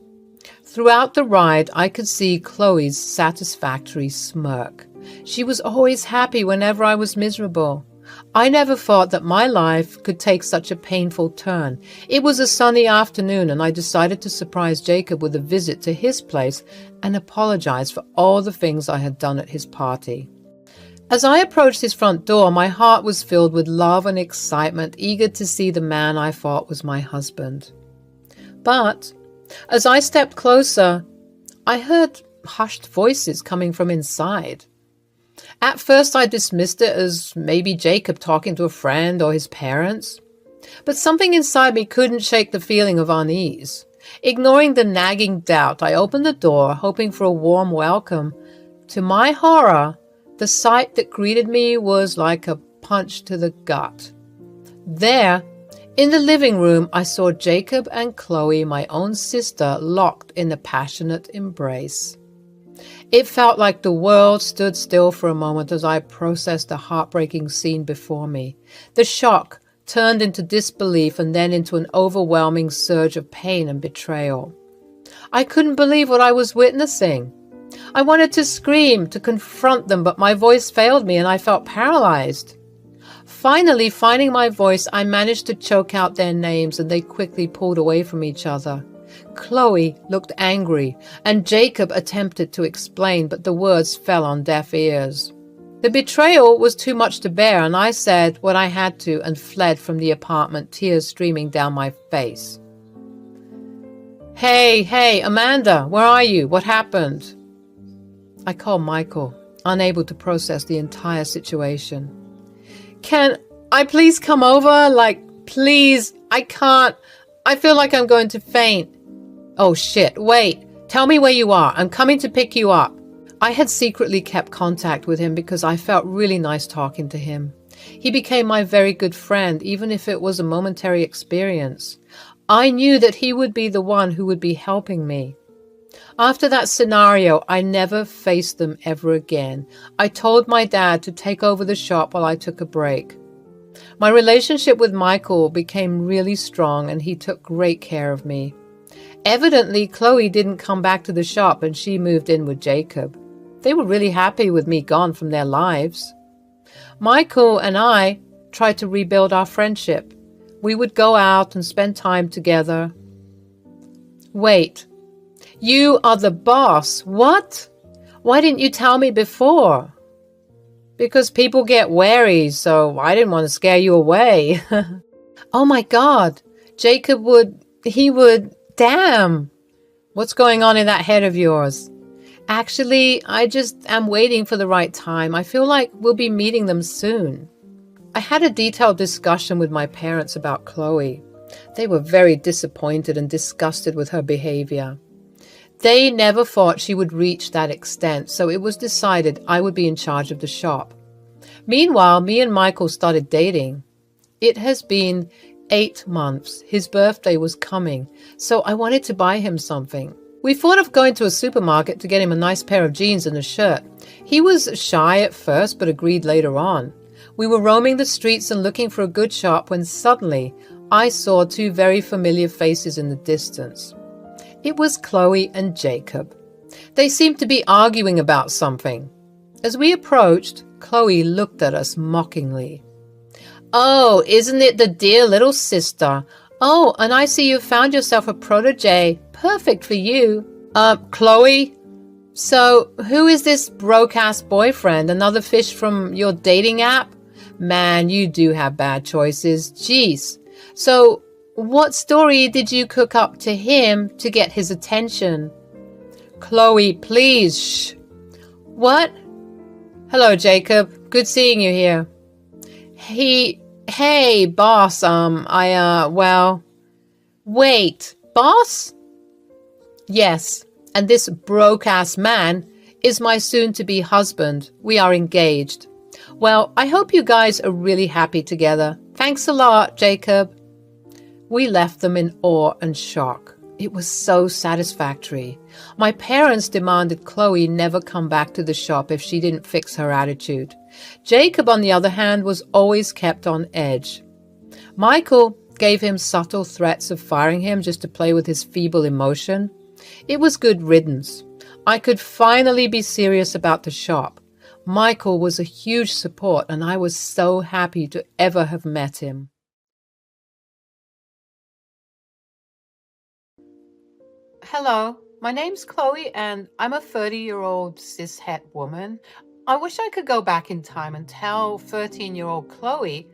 Throughout the ride, I could see Chloe's satisfactory smirk. She was always happy whenever I was miserable. I never thought that my life could take such a painful turn. It was a sunny afternoon, and I decided to surprise Jacob with a visit to his place and apologize for all the things I had done at his party. As I approached his front door, my heart was filled with love and excitement, eager to see the man I thought was my husband. But as I stepped closer, I heard hushed voices coming from inside. At first, I dismissed it as maybe Jacob talking to a friend or his parents. But something inside me couldn't shake the feeling of unease. Ignoring the nagging doubt, I opened the door, hoping for a warm welcome. To my horror, the sight that greeted me was like a punch to the gut. There, in the living room, I saw Jacob and Chloe, my own sister, locked in a passionate embrace. It felt like the world stood still for a moment as I processed the heartbreaking scene before me. The shock turned into disbelief and then into an overwhelming surge of pain and betrayal. I couldn't believe what I was witnessing. I wanted to scream, to confront them, but my voice failed me and I felt paralyzed. Finally, finding my voice, I managed to choke out their names and they quickly pulled away from each other. Chloe looked angry, and Jacob attempted to explain, but the words fell on deaf ears. The betrayal was too much to bear, and I said what I had to and fled from the apartment, tears streaming down my face. Hey, Amanda, where are you? What happened?" I called Michael, unable to process the entire situation. "Can I please come over? Please, I can't. I feel like I'm going to faint." "Oh shit, wait. Tell me where you are. I'm coming to pick you up." I had secretly kept contact with him because I felt really nice talking to him. He became my very good friend, even if it was a momentary experience. I knew that he would be the one who would be helping me. After that scenario, I never faced them ever again. I told my dad to take over the shop while I took a break. My relationship with Michael became really strong, and he took great care of me. Evidently, Chloe didn't come back to the shop and she moved in with Jacob. They were really happy with me gone from their lives. Michael and I tried to rebuild our friendship. We would go out and spend time together. "Wait, you are the boss. What? Why didn't you tell me before?" "Because people get wary, so I didn't want to scare you away." "Oh my God, Jacob would. Damn. What's going on in that head of yours?" "Actually, I just am waiting for the right time. I feel like we'll be meeting them soon." I had a detailed discussion with my parents about Chloe. They were very disappointed and disgusted with her behavior. They never thought she would reach that extent, so it was decided I would be in charge of the shop. Meanwhile, me and Michael started dating. It has been 8 months. His birthday was coming, so I wanted to buy him something. We thought of going to a supermarket to get him a nice pair of jeans and a shirt. He was shy at first, but agreed later on. We were roaming the streets and looking for a good shop when suddenly I saw 2 very familiar faces in the distance. It was Chloe and Jacob. They seemed to be arguing about something. As we approached, Chloe looked at us mockingly. "Oh, isn't it the dear little sister? Oh, and I see you found yourself a protege. Perfect for you." Chloe? So, who is this broke-ass boyfriend? Another fish from your dating app? Man, you do have bad choices. Jeez. So, what story did you cook up to him to get his attention? Chloe, please, shh. What? Hello, Jacob. Good seeing you here. Hey, boss, wait, boss? Yes, and this broke-ass man is my soon-to-be husband. We are engaged. Well, I hope you guys are really happy together. Thanks a lot, Jacob. We left them in awe and shock. It was so satisfactory. My parents demanded Chloe never come back to the shop if she didn't fix her attitude. Jacob, on the other hand, was always kept on edge. Michael gave him subtle threats of firing him just to play with his feeble emotion. It was good riddance. I could finally be serious about the shop. Michael was a huge support, and I was so happy to ever have met him. Hello, my name's Chloe, and I'm a 30-year-old cishet woman. I wish I could go back in time and tell 13-year-old Chloe,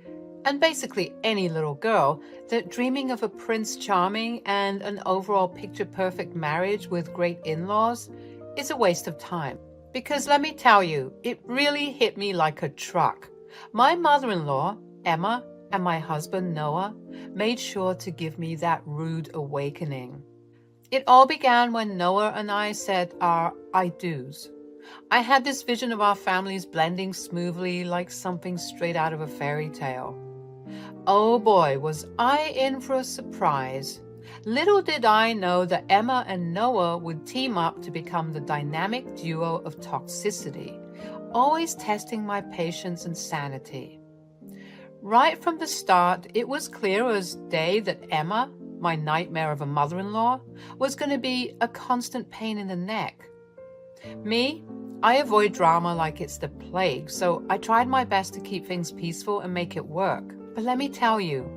and basically any little girl, that dreaming of a Prince Charming and an overall picture-perfect marriage with great in-laws is a waste of time. Because let me tell you, it really hit me like a truck. My mother-in-law, Emma, and my husband, Noah, made sure to give me that rude awakening. It all began when Noah and I said our I do's. I had this vision of our families blending smoothly like something straight out of a fairy tale. Oh boy, was I in for a surprise. Little did I know that Emma and Noah would team up to become the dynamic duo of toxicity, always testing my patience and sanity. Right from the start, it was clear as day that Emma, my nightmare of a mother-in-law, was going to be a constant pain in the neck. Me, I avoid drama like it's the plague, so I tried my best to keep things peaceful and make it work. But let me tell you,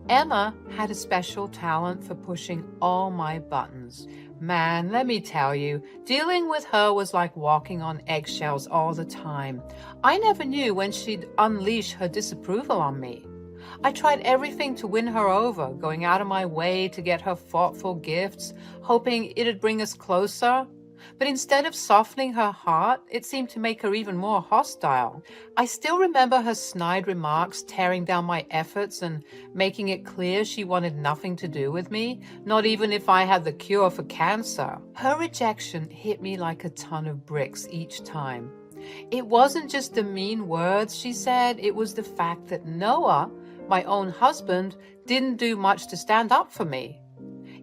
Emma had a special talent for pushing all my buttons. Man, let me tell you, dealing with her was like walking on eggshells all the time. I never knew when she'd unleash her disapproval on me. I tried everything to win her over, going out of my way to get her thoughtful gifts, hoping it'd bring us closer. But instead of softening her heart, it seemed to make her even more hostile. I still remember her snide remarks tearing down my efforts and making it clear she wanted nothing to do with me, not even if I had the cure for cancer. Her rejection hit me like a ton of bricks each time. It wasn't just the mean words she said, it was the fact that Noah, my own husband, didn't do much to stand up for me.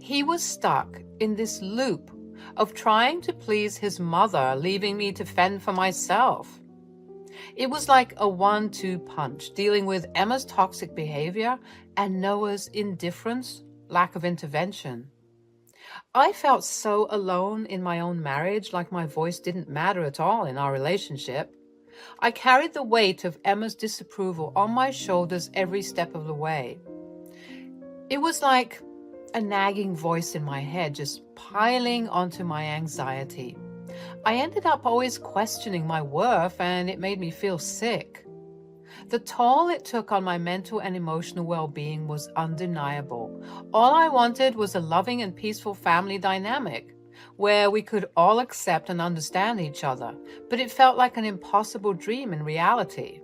He was stuck in this loop of trying to please his mother, leaving me to fend for myself. It was like a 1-2 punch, dealing with Emma's toxic behavior and Noah's indifference, lack of intervention. I felt so alone in my own marriage, like my voice didn't matter at all in our relationship. I carried the weight of Emma's disapproval on my shoulders every step of the way. It was like a nagging voice in my head just piling onto my anxiety. I ended up always questioning my worth, and it made me feel sick. The toll it took on my mental and emotional well-being was undeniable. All I wanted was a loving and peaceful family dynamic where we could all accept and understand each other, but it felt like an impossible dream in reality.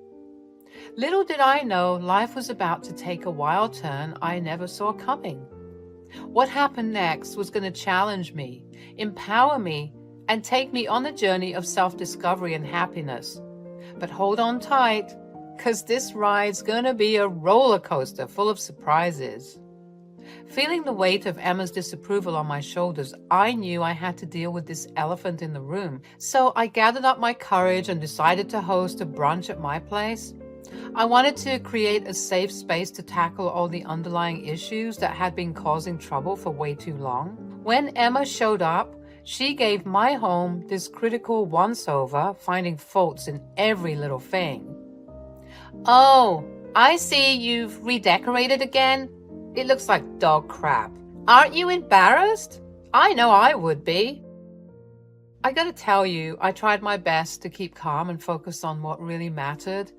Little did I know life was about to take a wild turn I never saw coming. What happened next was going to challenge me, empower me, and take me on a journey of self-discovery and happiness. But hold on tight, because this ride's going to be a roller coaster full of surprises. Feeling the weight of Emma's disapproval on my shoulders, I knew I had to deal with this elephant in the room. So I gathered up my courage and decided to host a brunch at my place. I wanted to create a safe space to tackle all the underlying issues that had been causing trouble for way too long. When Emma showed up, She gave my home this critical once-over, finding faults in every little thing. "Oh, I see you've redecorated again. It looks like dog crap. Aren't you embarrassed? I know I would be." I gotta tell you, I tried my best to keep calm and focus on what really mattered.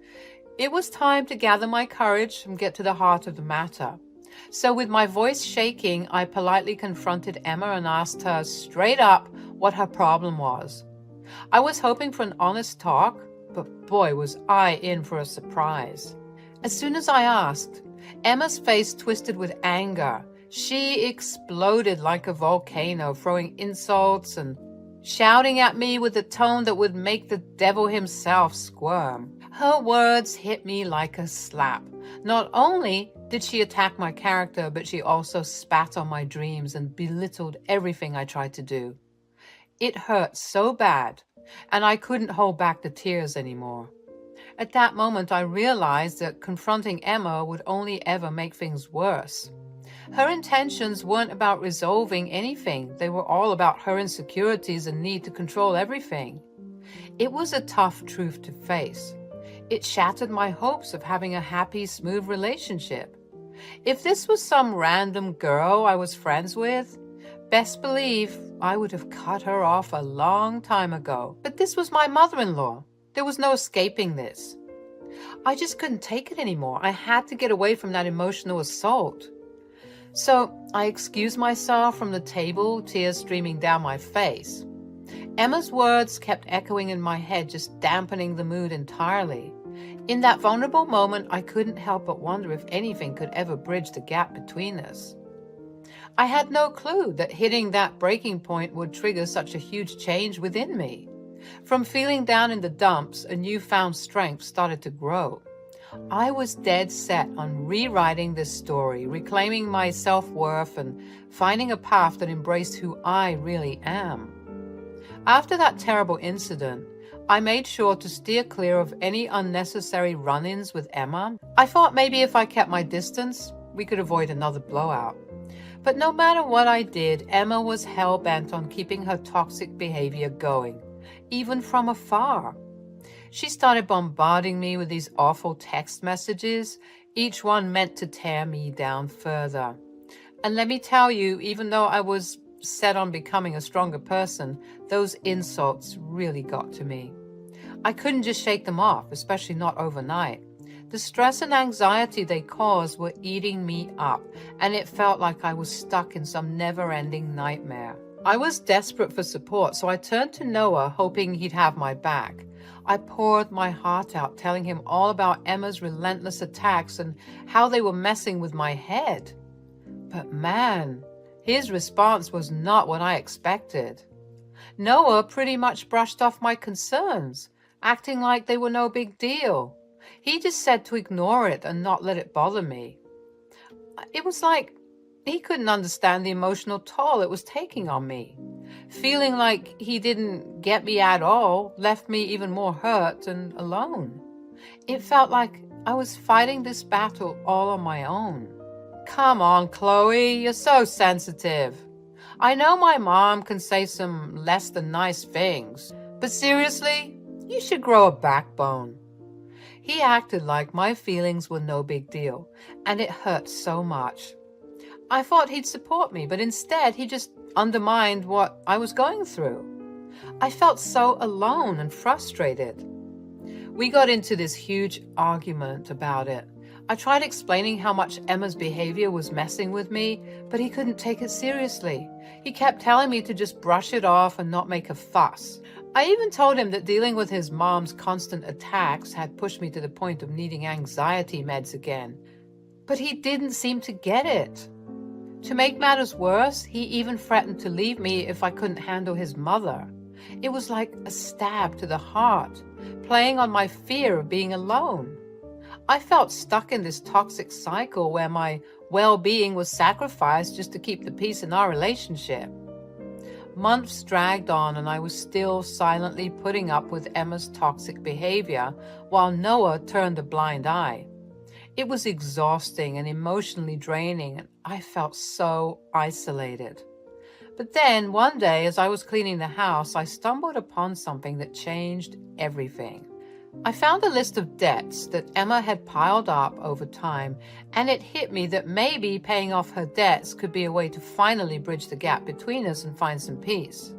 It was time to gather my courage and get to the heart of the matter. So with my voice shaking, I politely confronted Emma and asked her straight up what her problem was. I was hoping for an honest talk, but boy, was I in for a surprise. As soon as I asked, Emma's face twisted with anger. She exploded like a volcano, throwing insults and shouting at me with a tone that would make the devil himself squirm. Her words hit me like a slap. Not only did she attack my character, but she also spat on my dreams and belittled everything I tried to do. It hurt so bad, and I couldn't hold back the tears anymore. At that moment, I realized that confronting Emma would only ever make things worse. Her intentions weren't about resolving anything. They were all about her insecurities and need to control everything. It was a tough truth to face. It shattered my hopes of having a happy, smooth relationship. If this was some random girl I was friends with, best believe I would have cut her off a long time ago. But this was my mother-in-law. There was no escaping this. I just couldn't take it anymore. I had to get away from that emotional assault. So I excused myself from the table, tears streaming down my face. Emma's words kept echoing in my head, just dampening the mood entirely. In that vulnerable moment, I couldn't help but wonder if anything could ever bridge the gap between us. I had no clue that hitting that breaking point would trigger such a huge change within me. From feeling down in the dumps, a newfound strength started to grow. I was dead set on rewriting this story, reclaiming my self-worth and finding a path that embraced who I really am. After that terrible incident, I made sure to steer clear of any unnecessary run-ins with Emma. I thought maybe if I kept my distance, we could avoid another blowout. But no matter what I did, Emma was hell-bent on keeping her toxic behavior going, even from afar. She started bombarding me with these awful text messages, each one meant to tear me down further. And let me tell you, even though I was set on becoming a stronger person, those insults really got to me. I couldn't just shake them off, especially not overnight. The stress and anxiety they caused were eating me up, and it felt like I was stuck in some never-ending nightmare. I was desperate for support, so I turned to Noah, hoping he'd have my back. I poured my heart out, telling him all about Emma's relentless attacks and how they were messing with my head. But man, his response was not what I expected. Noah pretty much brushed off my concerns, acting like they were no big deal. He just said to ignore it and not let it bother me. It was like he couldn't understand the emotional toll it was taking on me. Feeling like he didn't get me at all left me even more hurt and alone. It felt like I was fighting this battle all on my own. Come on, Chloe, you're so sensitive. I know my mom can say some less than nice things, but seriously, you should grow a backbone. He acted like my feelings were no big deal, and it hurt so much. I thought he'd support me, but instead he just undermined what I was going through. I felt so alone and frustrated. We got into this huge argument about it. I tried explaining how much Emma's behavior was messing with me, but he couldn't take it seriously. He kept telling me to just brush it off and not make a fuss. I even told him that dealing with his mom's constant attacks had pushed me to the point of needing anxiety meds again. But he didn't seem to get it. To make matters worse, he even threatened to leave me if I couldn't handle his mother. It was like a stab to the heart, playing on my fear of being alone. I felt stuck in this toxic cycle where my well-being was sacrificed just to keep the peace in our relationship. Months dragged on and I was still silently putting up with Emma's toxic behavior while Noah turned a blind eye. It was exhausting and emotionally draining, and I felt so isolated. But then one day, as I was cleaning the house, I stumbled upon something that changed everything. I found a list of debts that Emma had piled up over time, and it hit me that maybe paying off her debts could be a way to finally bridge the gap between us and find some peace.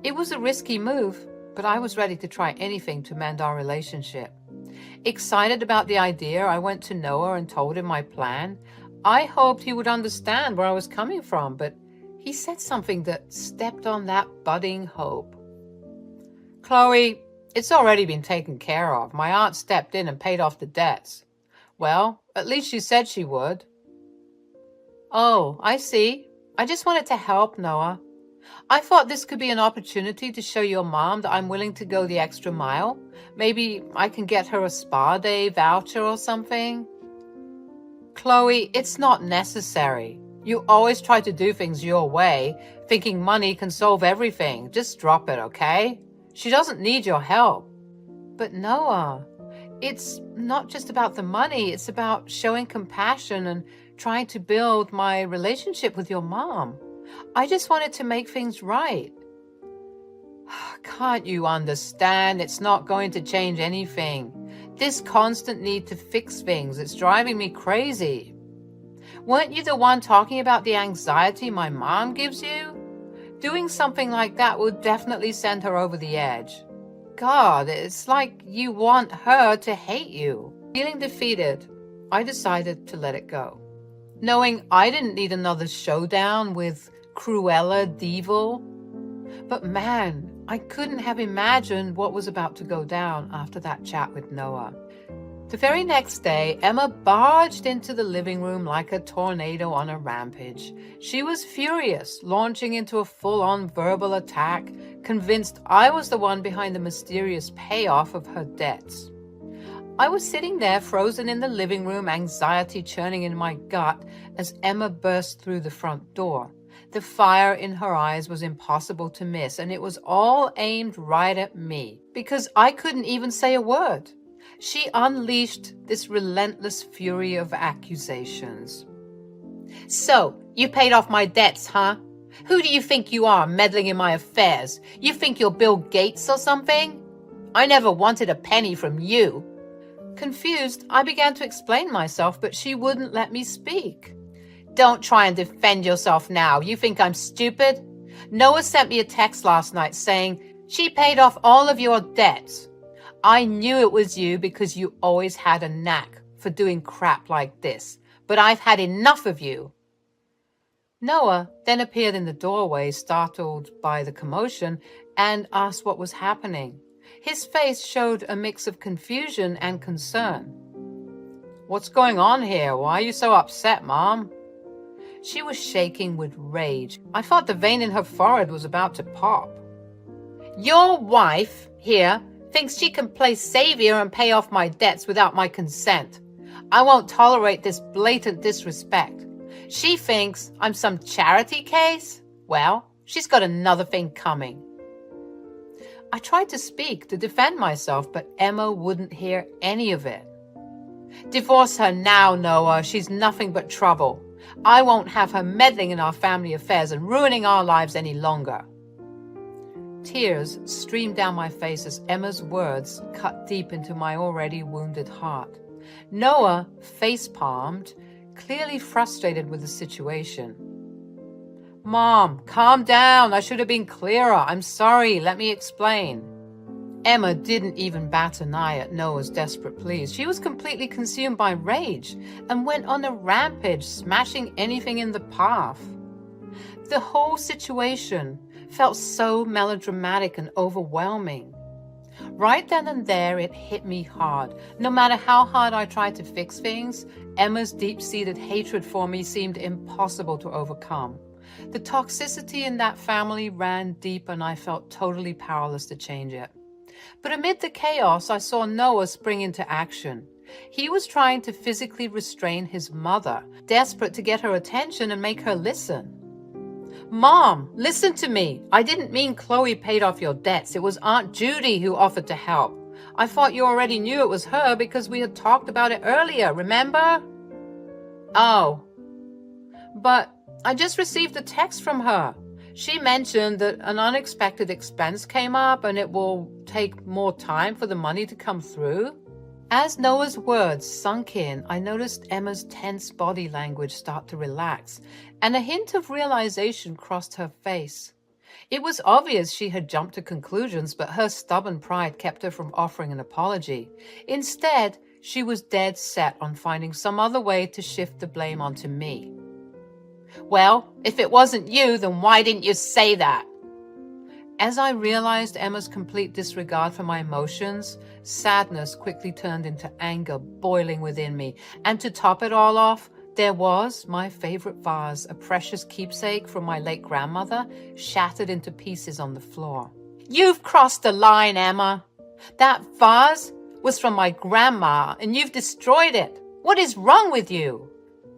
It was a risky move, but I was ready to try anything to mend our relationship. Excited about the idea, I went to Noah and told him my plan. I hoped he would understand where I was coming from, but he said something that stepped on that budding hope. "Chloe, it's already been taken care of. My aunt stepped in and paid off the debts." "Well, at least she said she would." "Oh, I see. I just wanted to help, Noah. I thought this could be an opportunity to show your mom that I'm willing to go the extra mile. Maybe I can get her a spa day voucher or something." "Chloe, it's not necessary. You always try to do things your way, thinking money can solve everything. Just drop it, okay? She doesn't need your help." "But Noah, it's not just about the money. It's about showing compassion and trying to build my relationship with your mom. I just wanted to make things right." "Can't you understand? It's not going to change anything. This constant need to fix things, it's driving me crazy. Weren't you the one talking about the anxiety my mom gives you? Doing something like that would definitely send her over the edge. God, it's like you want her to hate you." Feeling defeated, I decided to let it go, knowing I didn't need another showdown with Cruella Devil. But man, I couldn't have imagined what was about to go down after that chat with Noah. The very next day, Emma barged into the living room like a tornado on a rampage. She was furious, launching into a full-on verbal attack, convinced I was the one behind the mysterious payoff of her debts. I was sitting there frozen in the living room, anxiety churning in my gut as Emma burst through the front door. The fire in her eyes was impossible to miss, and it was all aimed right at me, because I couldn't even say a word. She unleashed this relentless fury of accusations. "So, you paid off my debts, huh? Who do you think you are, meddling in my affairs? You think you're Bill Gates or something? I never wanted a penny from you." Confused, I began to explain myself, but she wouldn't let me speak. "Don't try and defend yourself now. You think I'm stupid? Noah sent me a text last night saying she paid off all of your debts. I knew it was you because you always had a knack for doing crap like this, but I've had enough of you." Noah then appeared in the doorway, startled by the commotion, and asked what was happening. His face showed a mix of confusion and concern. "What's going on here? Why are you so upset, Mom?" She was shaking with rage. I thought the vein in her forehead was about to pop. "Your wife here thinks she can play savior and pay off my debts without my consent. I won't tolerate this blatant disrespect. She thinks I'm some charity case? Well, she's got another thing coming." I tried to speak to defend myself, but Emma wouldn't hear any of it. "Divorce her now, Noah. She's nothing but trouble. I won't have her meddling in our family affairs and ruining our lives any longer." Tears streamed down my face as Emma's words cut deep into my already wounded heart. Noah face-palmed, clearly frustrated with the situation. "Mom, calm down. I should have been clearer. I'm sorry. Let me explain." Emma didn't even bat an eye at Noah's desperate pleas. She was completely consumed by rage and went on a rampage, smashing anything in the path. The whole situation felt so melodramatic and overwhelming. Right then and there, it hit me hard. No matter how hard I tried to fix things, Emma's deep-seated hatred for me seemed impossible to overcome. The toxicity in that family ran deep, and I felt totally powerless to change it. But amid the chaos, I saw Noah spring into action. He was trying to physically restrain his mother, desperate to get her attention and make her listen. "Mom, listen to me. I didn't mean Chloe paid off your debts. It was Aunt Judy who offered to help. I thought you already knew it was her because we had talked about it earlier, remember?" "Oh, but I just received a text from her. She mentioned that an unexpected expense came up and it will take more time for the money to come through. As Noah's words sunk in, I noticed Emma's tense body language start to relax, and a hint of realization crossed her face. It was obvious she had jumped to conclusions, but her stubborn pride kept her from offering an apology. Instead, she was dead set on finding some other way to shift the blame onto me. "Well, if it wasn't you, then why didn't you say that?" As I realized Emma's complete disregard for my emotions, sadness quickly turned into anger boiling within me. And to top it all off, there was my favorite vase, a precious keepsake from my late grandmother, shattered into pieces on the floor. "You've crossed the line, Emma. That vase was from my grandma, and you've destroyed it. What is wrong with you?"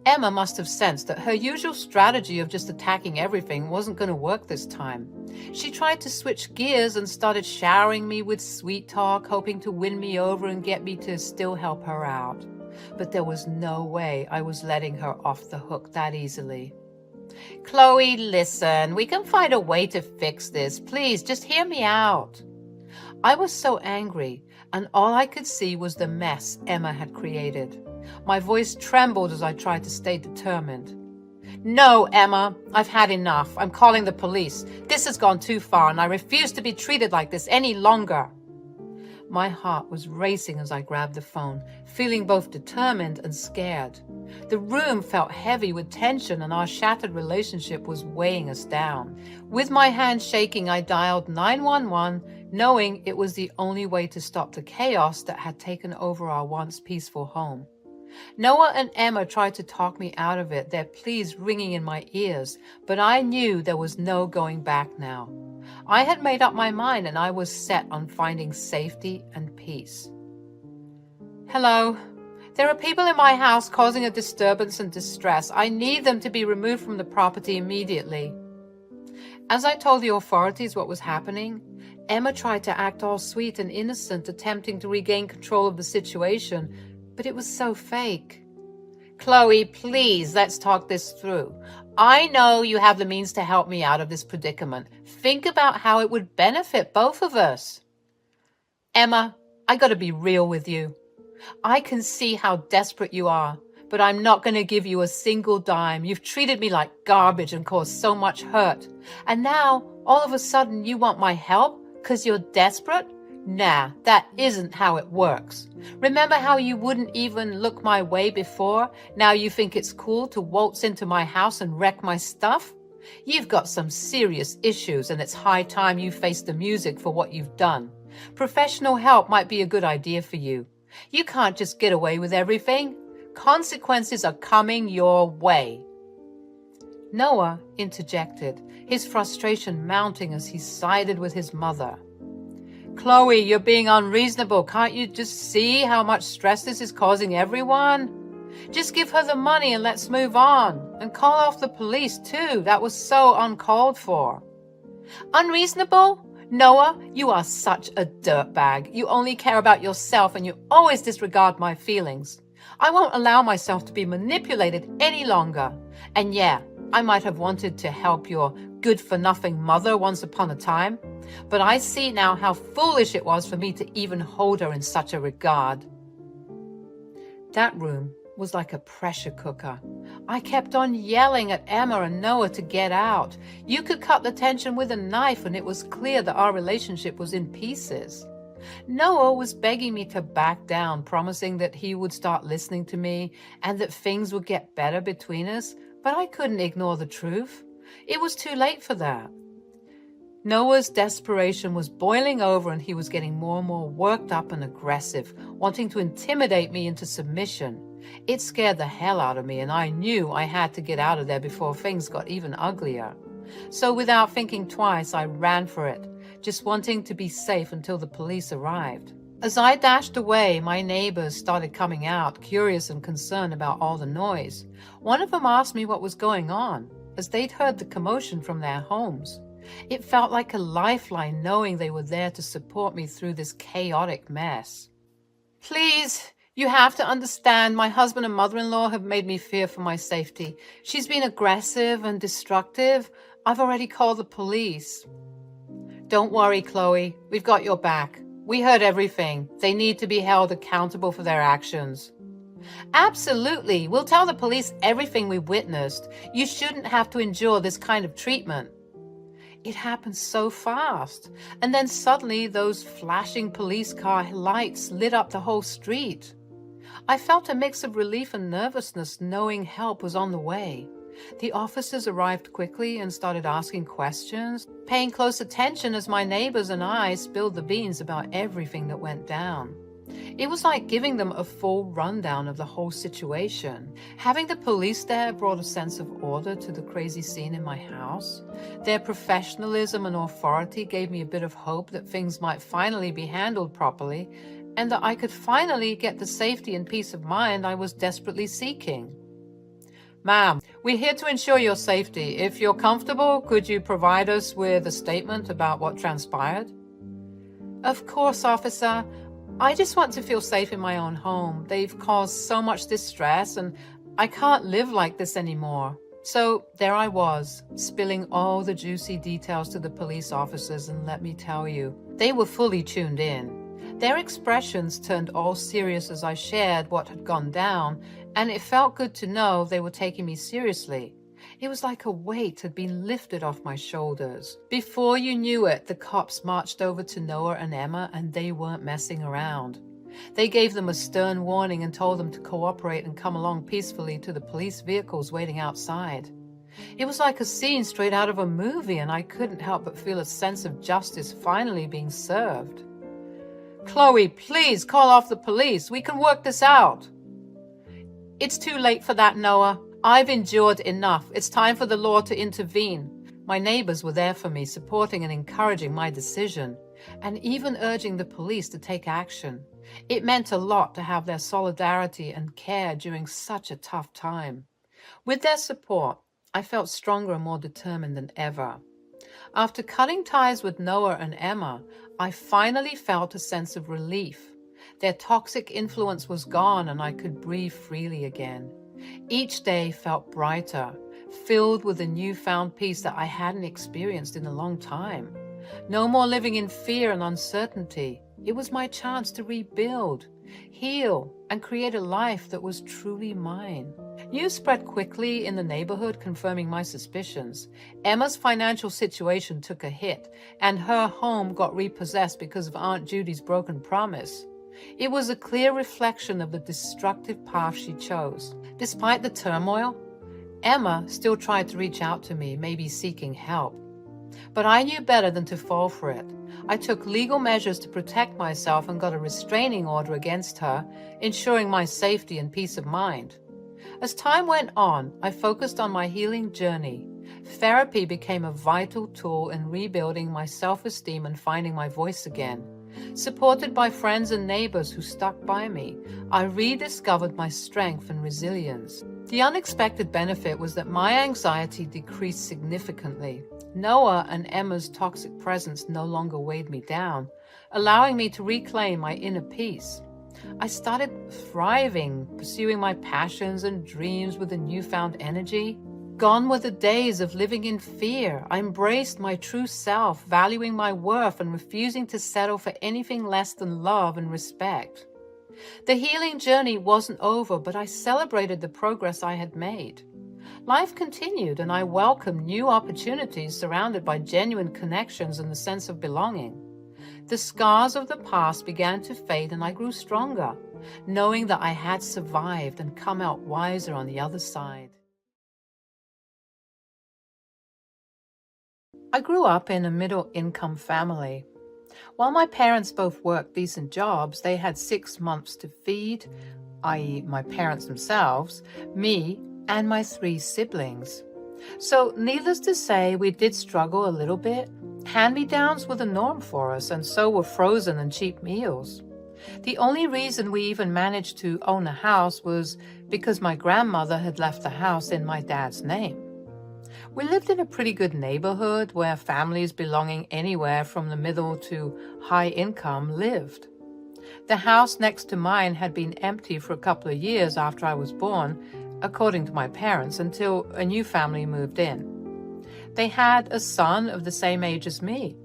Emma must have sensed that her usual strategy of just attacking everything wasn't going to work this time. She tried to switch gears and started showering me with sweet talk, hoping to win me over and get me to still help her out. But there was no way I was letting her off the hook that easily. "Chloe, listen, we can find a way to fix this. Please, just hear me out." I was so angry, and all I could see was the mess Emma had created. My voice trembled as I tried to stay determined. "No, Emma, I've had enough. I'm calling the police. This has gone too far, and I refuse to be treated like this any longer." My heart was racing as I grabbed the phone, feeling both determined and scared. The room felt heavy with tension, and our shattered relationship was weighing us down. With my hand shaking, I dialed 911, knowing it was the only way to stop the chaos that had taken over our once peaceful home. Noah and Emma tried to talk me out of it, their pleas ringing in my ears, but I knew there was no going back now. I had made up my mind, and I was set on finding safety and peace. "Hello. There are people in my house causing a disturbance and distress. I need them to be removed from the property immediately." As I told the authorities what was happening, Emma tried to act all sweet and innocent, attempting to regain control of the situation, but it was so fake. "Chloe, please, let's talk this through. I know you have the means to help me out of this predicament. Think about how it would benefit both of us." "Emma, I gotta be real with you. I can see how desperate you are, but I'm not going to give you a single dime. You've treated me like garbage and caused so much hurt. And now, all of a sudden, you want my help because you're desperate? Nah, that isn't how it works. Remember how you wouldn't even look my way before? Now you think it's cool to waltz into my house and wreck my stuff? You've got some serious issues, and it's high time you face the music for what you've done. Professional help might be a good idea for you. You can't just get away with everything. Consequences are coming your way." Noah interjected, his frustration mounting as he sided with his mother. "Chloe, you're being unreasonable. Can't you just see how much stress this is causing everyone? Just give her the money and let's move on. And call off the police too. That was so uncalled for." "Unreasonable? Noah, you are such a dirtbag. You only care about yourself and you always disregard my feelings. I won't allow myself to be manipulated any longer. And yeah, I might have wanted to help your good-for-nothing mother once upon a time, but I see now how foolish it was for me to even hold her in such a regard." That room was like a pressure cooker. I kept on yelling at Emma and Noah to get out. You could cut the tension with a knife, and it was clear that our relationship was in pieces. Noah was begging me to back down, promising that he would start listening to me and that things would get better between us, but I couldn't ignore the truth. It was too late for that. Noah's desperation was boiling over, and he was getting more and more worked up and aggressive, wanting to intimidate me into submission. It scared the hell out of me, and I knew I had to get out of there before things got even uglier. So without thinking twice, I ran for it, just wanting to be safe until the police arrived. As I dashed away, my neighbors started coming out, curious and concerned about all the noise. One of them asked me what was going on, as they'd heard the commotion from their homes. It felt like a lifeline knowing they were there to support me through this chaotic mess. "Please, you have to understand, my husband and mother-in-law have made me fear for my safety. She's been aggressive and destructive. I've already called the police. Don't worry, Chloe. We've got your back. We heard everything. They need to be held accountable for their actions. Absolutely. We'll tell the police everything we witnessed. You shouldn't have to endure this kind of treatment. It happened so fast. And then suddenly those flashing police car lights lit up the whole street. I felt a mix of relief and nervousness knowing help was on the way. The officers arrived quickly and started asking questions, paying close attention as my neighbors and I spilled the beans about everything that went down. It was like giving them a full rundown of the whole situation. Having the police there brought a sense of order to the crazy scene in my house. Their professionalism and authority gave me a bit of hope that things might finally be handled properly and that I could finally get the safety and peace of mind I was desperately seeking. Ma'am, we're here to ensure your safety. If you're comfortable, could you provide us with a statement about what transpired? Of course, officer. I just want to feel safe in my own home. They've caused so much distress and I can't live like this anymore. So there I was, spilling all the juicy details to the police officers, and let me tell you, they were fully tuned in. Their expressions turned all serious as I shared what had gone down, and it felt good to know they were taking me seriously. It was like a weight had been lifted off my shoulders. Before you knew it, the cops marched over to Noah and Emma, and they weren't messing around. They gave them a stern warning and told them to cooperate and come along peacefully to the police vehicles waiting outside. It was like a scene straight out of a movie, and I couldn't help but feel a sense of justice finally being served. Chloe, please call off the police. We can work this out. It's too late for that, Noah. I've endured enough. It's time for the law to intervene. My neighbors were there for me, supporting and encouraging my decision, and even urging the police to take action. It meant a lot to have their solidarity and care during such a tough time. With their support, I felt stronger and more determined than ever. After cutting ties with Noah and Emma, I finally felt a sense of relief. Their toxic influence was gone and I could breathe freely again. Each day felt brighter, filled with a newfound peace that I hadn't experienced in a long time. No more living in fear and uncertainty. It was my chance to rebuild, heal, and create a life that was truly mine. News spread quickly in the neighborhood, confirming my suspicions. Emma's financial situation took a hit, and her home got repossessed because of Aunt Judy's broken promise. It was a clear reflection of the destructive path she chose. Despite the turmoil, Emma still tried to reach out to me, maybe seeking help. But I knew better than to fall for it. I took legal measures to protect myself and got a restraining order against her, ensuring my safety and peace of mind. As time went on, I focused on my healing journey. Therapy became a vital tool in rebuilding my self-esteem and finding my voice again. Supported by friends and neighbors who stuck by me, I rediscovered my strength and resilience. The unexpected benefit was that my anxiety decreased significantly. Noah and Emma's toxic presence no longer weighed me down, allowing me to reclaim my inner peace. I started thriving, pursuing my passions and dreams with a newfound energy. Gone were the days of living in fear. I embraced my true self, valuing my worth and refusing to settle for anything less than love and respect. The healing journey wasn't over, but I celebrated the progress I had made. Life continued, and I welcomed new opportunities surrounded by genuine connections and the sense of belonging. The scars of the past began to fade, and I grew stronger, knowing that I had survived and come out wiser on the other side. I grew up in a middle-income family. While my parents both worked decent jobs, they had 6 months to feed, i.e. my parents themselves, me, and my 3 siblings. So needless to say, we did struggle a little bit. Hand-me-downs were the norm for us, and so were frozen and cheap meals. The only reason we even managed to own a house was because my grandmother had left the house in my dad's name. We lived in a pretty good neighborhood where families belonging anywhere from the middle to high income lived. The house next to mine had been empty for a couple of years after I was born, according to my parents, until a new family moved in. They had a son of the same age as me.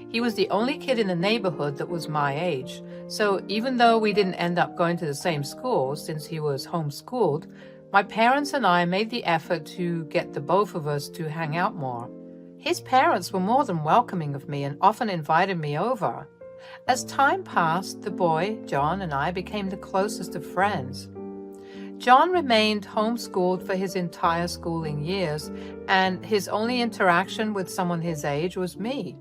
He was the only kid in the neighborhood that was my age, so even though we didn't end up going to the same school since he was homeschooled, my parents and I made the effort to get the both of us to hang out more. His parents were more than welcoming of me and often invited me over. As time passed, the boy, John, and I became the closest of friends. John remained homeschooled for his entire schooling years, and his only interaction with someone his age was me.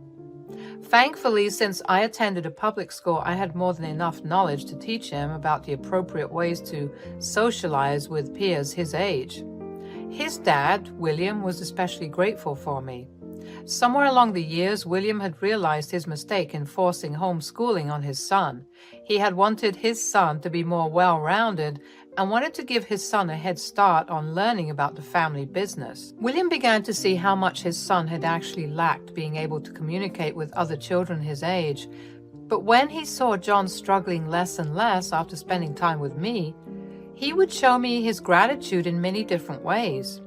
Thankfully, since I attended a public school, I had more than enough knowledge to teach him about the appropriate ways to socialize with peers his age. His dad, William, was especially grateful for me. Somewhere along the years, William had realized his mistake in forcing homeschooling on his son. He had wanted his son to be more well-rounded and wanted to give his son a head start on learning about the family business. William began to see how much his son had actually lacked being able to communicate with other children his age. But when he saw John struggling less and less after spending time with me, he would show me his gratitude in many different ways.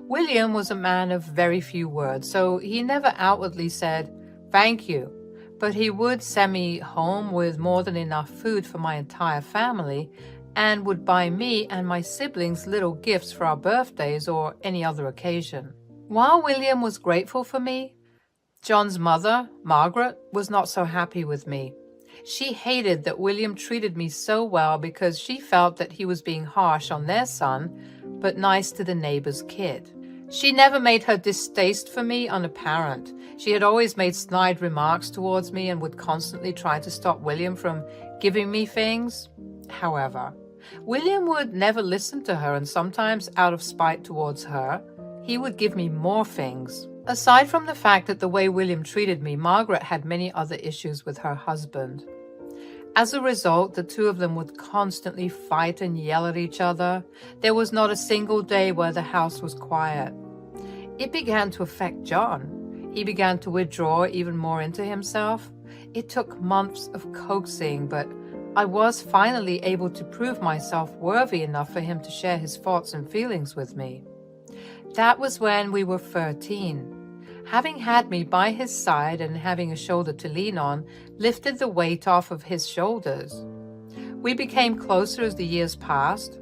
William was a man of very few words, so he never outwardly said, "Thank you," but he would send me home with more than enough food for my entire family and would buy me and my siblings little gifts for our birthdays or any other occasion. While William was grateful for me, John's mother, Margaret, was not so happy with me. She hated that William treated me so well because she felt that he was being harsh on their son, but nice to the neighbor's kid. She never made her distaste for me unapparent. She had always made snide remarks towards me and would constantly try to stop William from giving me things. However, William would never listen to her, and sometimes, out of spite towards her, he would give me more things. Aside from the fact that the way William treated me, Margaret had many other issues with her husband. As a result, the two of them would constantly fight and yell at each other. There was not a single day where the house was quiet. It began to affect John. He began to withdraw even more into himself. It took months of coaxing, but I was finally able to prove myself worthy enough for him to share his thoughts and feelings with me. That was when we were 13. Having had me by his side and having a shoulder to lean on lifted the weight off of his shoulders. We became closer as the years passed.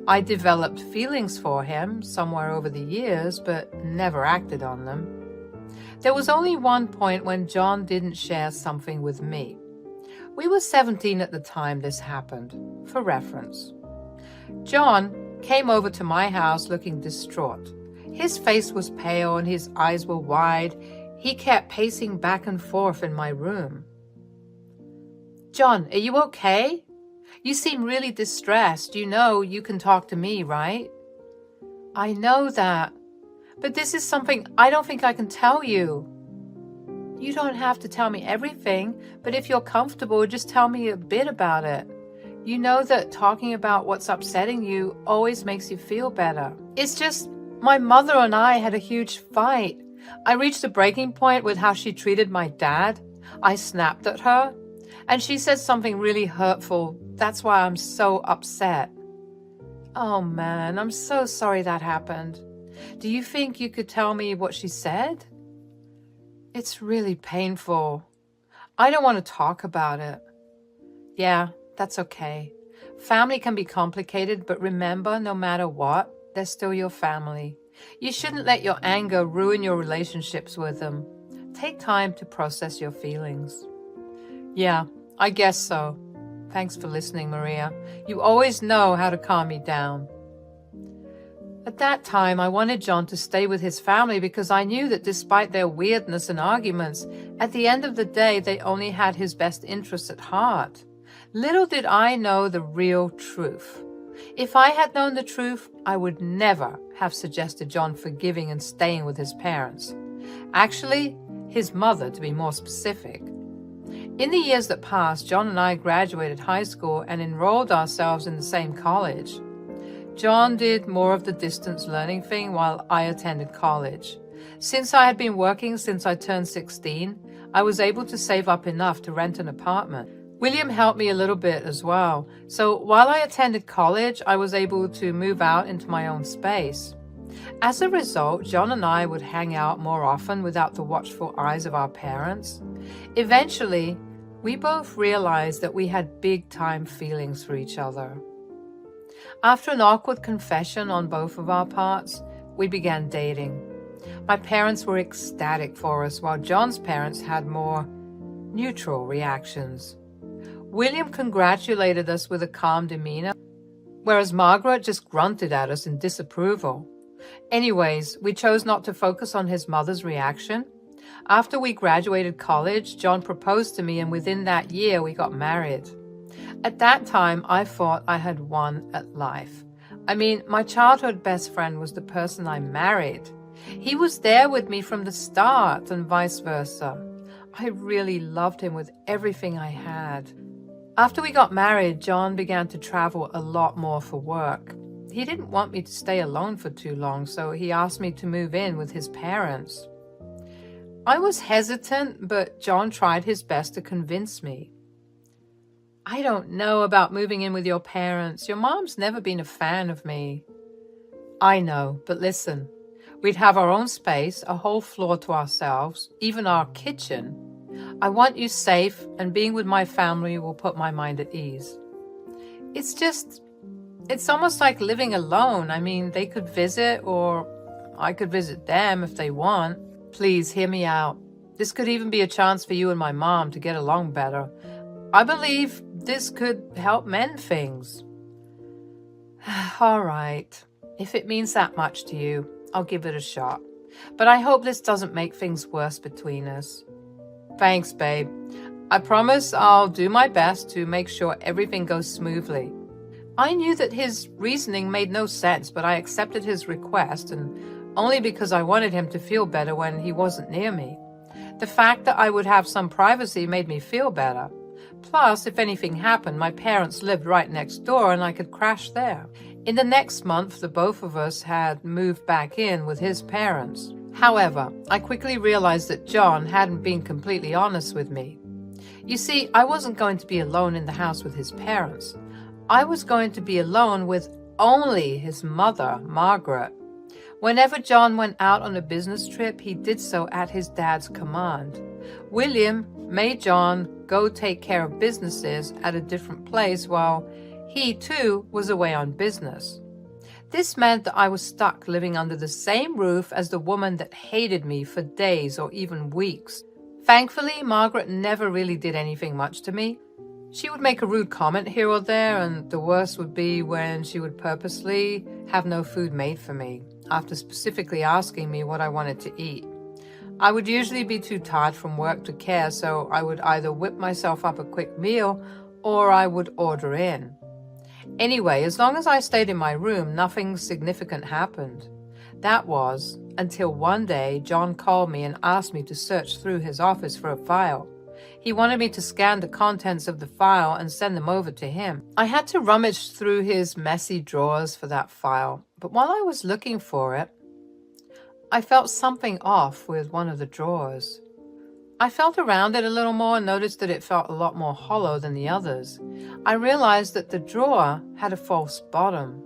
I developed feelings for him somewhere over the years, but never acted on them. There was only one point when John didn't share something with me. We were 17 at the time this happened. For reference, John came over to my house looking distraught. His face was pale and his eyes were wide. He kept pacing back and forth in my room. "John, are you okay? You seem really distressed. You know you can talk to me, right?" "I know that, but this is something I don't think I can tell you." "You don't have to tell me everything, but if you're comfortable, just tell me a bit about it. You know that talking about what's upsetting you always makes you feel better. It's just my mother and I had a huge fight. I reached a breaking point with how she treated my dad. I snapped at her, and she said something really hurtful. That's why I'm so upset." "Oh man, I'm so sorry that happened. Do you think you could tell me what she said?" "It's really painful. I don't want to talk about it." "Yeah, that's okay. Family can be complicated, but remember, no matter what, they're still your family. You shouldn't let your anger ruin your relationships with them. Take time to process your feelings." "Yeah, I guess so. Thanks for listening, Maria. You always know how to calm me down." At that time, I wanted John to stay with his family because I knew that despite their weirdness and arguments, at the end of the day, they only had his best interests at heart. Little did I know the real truth. If I had known the truth, I would never have suggested John forgiving and staying with his parents. Actually, his mother, to be more specific. In the years that passed, John and I graduated high school and enrolled ourselves in the same college. John did more of the distance learning thing while I attended college. Since I had been working since I turned 16, I was able to save up enough to rent an apartment. William helped me a little bit as well. So while I attended college, I was able to move out into my own space. As a result, John and I would hang out more often without the watchful eyes of our parents. Eventually, we both realized that we had big-time feelings for each other. After an awkward confession on both of our parts, we began dating. My parents were ecstatic for us, while John's parents had more neutral reactions. William congratulated us with a calm demeanor, whereas Margaret just grunted at us in disapproval. Anyways, we chose not to focus on his mother's reaction. After we graduated college, John proposed to me, and within that year, we got married. At that time, I thought I had won at life. I mean, my childhood best friend was the person I married. He was there with me from the start, and vice versa. I really loved him with everything I had. After we got married, John began to travel a lot more for work. He didn't want me to stay alone for too long, so he asked me to move in with his parents. I was hesitant, but John tried his best to convince me. I don't know about moving in with your parents. Your mom's never been a fan of me. I know, but listen, we'd have our own space, a whole floor to ourselves, even our kitchen. I want you safe, and being with my family will put my mind at ease. It's almost like living alone. I mean, they could visit, or I could visit them if they want. Please hear me out. This could even be a chance for you and my mom to get along better. I believe this could help mend things. All right. If it means that much to you, I'll give it a shot. But I hope this doesn't make things worse between us. Thanks, babe. I promise I'll do my best to make sure everything goes smoothly. I knew that his reasoning made no sense, but I accepted his request, and only because I wanted him to feel better when he wasn't near me. The fact that I would have some privacy made me feel better. Plus, if anything happened, my parents lived right next door and I could crash there. In the next month, the both of us had moved back in with his parents. However, I quickly realized that John hadn't been completely honest with me. You see, I wasn't going to be alone in the house with his parents. I was going to be alone with only his mother, Margaret. Whenever John went out on a business trip, he did so at his dad's command. William made John go take care of businesses at a different place while he, too, was away on business. This meant that I was stuck living under the same roof as the woman that hated me for days or even weeks. Thankfully, Margaret never really did anything much to me. She would make a rude comment here or there, and the worst would be when she would purposely have no food made for me, after specifically asking me what I wanted to eat. I would usually be too tired from work to care, so I would either whip myself up a quick meal or I would order in. Anyway, as long as I stayed in my room, nothing significant happened. That was until one day John called me and asked me to search through his office for a file. He wanted me to scan the contents of the file and send them over to him. I had to rummage through his messy drawers for that file, but while I was looking for it, I felt something off with one of the drawers. I felt around it a little more and noticed that it felt a lot more hollow than the others. I realized that the drawer had a false bottom.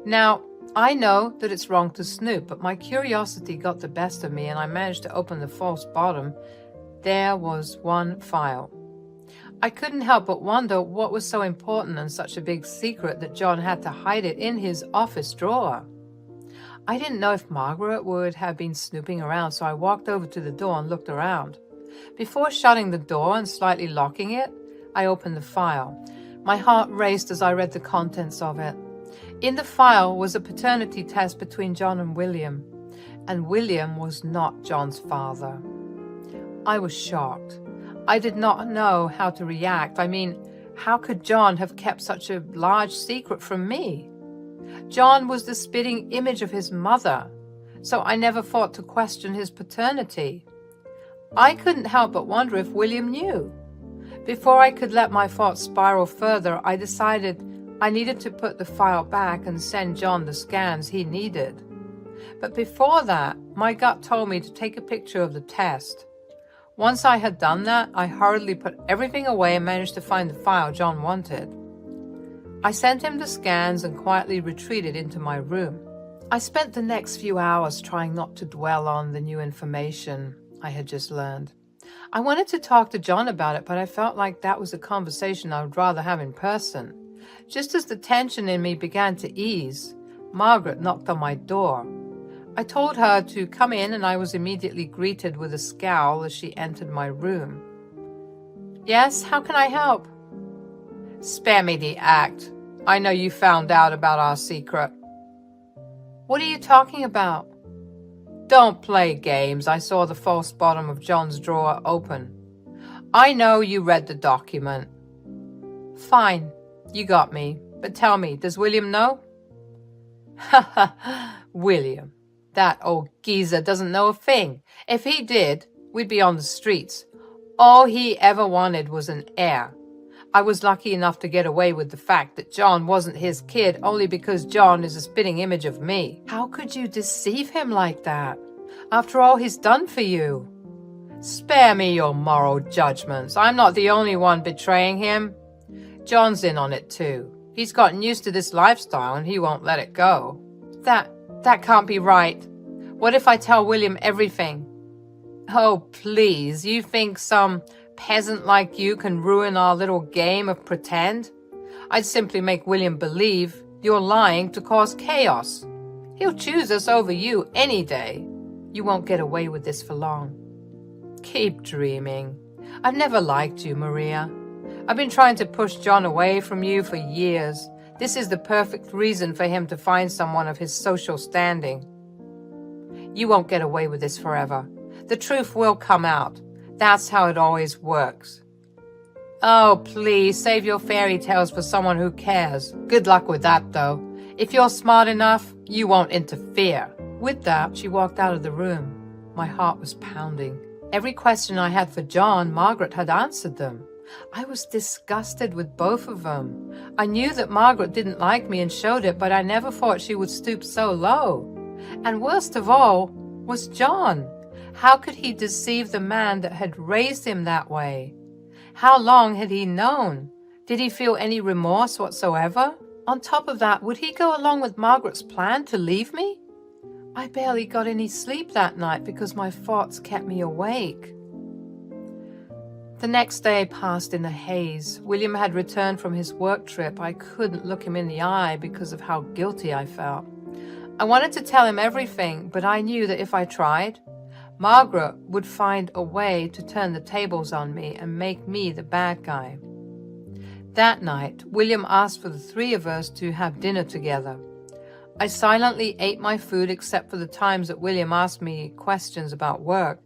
Now, I know that it's wrong to snoop, but my curiosity got the best of me and I managed to open the false bottom. There was one file. I couldn't help but wonder what was so important and such a big secret that John had to hide it in his office drawer. I didn't know if Margaret would have been snooping around, so I walked over to the door and looked around. Before shutting the door and slightly locking it, I opened the file. My heart raced as I read the contents of it. In the file was a paternity test between John and William was not John's father. I was shocked. I did not know how to react. I mean, how could John have kept such a large secret from me? John was the spitting image of his mother, so I never thought to question his paternity. I couldn't help but wonder if William knew. Before I could let my thoughts spiral further, I decided I needed to put the file back and send John the scans he needed. But before that, my gut told me to take a picture of the test. Once I had done that, I hurriedly put everything away and managed to find the file John wanted. I sent him the scans and quietly retreated into my room. I spent the next few hours trying not to dwell on the new information I had just learned. I wanted to talk to John about it, but I felt like that was a conversation I would rather have in person. Just as the tension in me began to ease, Margaret knocked on my door. I told her to come in, and I was immediately greeted with a scowl as she entered my room. "Yes, how can I help?" "Spare me the act. I know you found out about our secret." "What are you talking about?" "Don't play games. I saw the false bottom of John's drawer open. I know you read the document." "Fine, you got me. But tell me, does William know?" "Ha ha, William. That old geezer doesn't know a thing. If he did, we'd be on the streets. All he ever wanted was an heir. I was lucky enough to get away with the fact that John wasn't his kid only because John is a spitting image of me." "How could you deceive him like that? After all he's done for you?" "Spare me your moral judgments. I'm not the only one betraying him. John's in on it too. He's gotten used to this lifestyle and he won't let it go." That can't be right. What if I tell William everything?" "Oh, please, you think some peasant like you can ruin our little game of pretend? I'd simply make William believe you're lying to cause chaos. He'll choose us over you any day. You won't get away with this for long." "Keep dreaming. I've never liked you, Maria. I've been trying to push John away from you for years. This is the perfect reason for him to find someone of his social standing. You won't get away with this forever. The truth will come out. That's how it always works." "Oh, please, save your fairy tales for someone who cares. Good luck with that, though. If you're smart enough, you won't interfere." With that, she walked out of the room. My heart was pounding. Every question I had for John, Margaret had answered them. I was disgusted with both of them. I knew that Margaret didn't like me and showed it, but I never thought she would stoop so low. And worst of all was John. How could he deceive the man that had raised him that way? How long had he known? Did he feel any remorse whatsoever? On top of that, would he go along with Margaret's plan to leave me? I barely got any sleep that night because my thoughts kept me awake. The next day passed in a haze. William had returned from his work trip. I couldn't look him in the eye because of how guilty I felt. I wanted to tell him everything, but I knew that if I tried, Margaret would find a way to turn the tables on me and make me the bad guy. That night, William asked for the three of us to have dinner together. I silently ate my food except for the times that William asked me questions about work.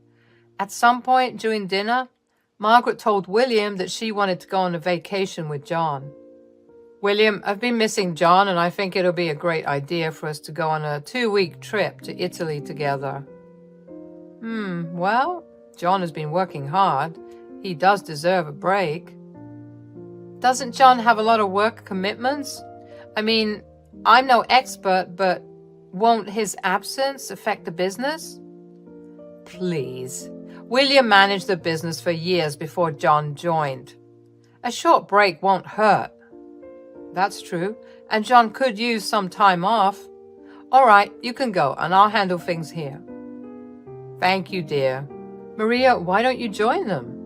At some point during dinner, Margaret told William that she wanted to go on a vacation with John. "William, I've been missing John, and I think it'll be a great idea for us to go on a 2-week trip to Italy together." Well, John has been working hard. He does deserve a break." "Doesn't John have a lot of work commitments? I mean, I'm no expert, but won't his absence affect the business?" "Please. William managed the business for years before John joined. A short break won't hurt." "That's true, and John could use some time off." "All right, you can go, and I'll handle things here." "Thank you, dear. Maria, why don't you join them?"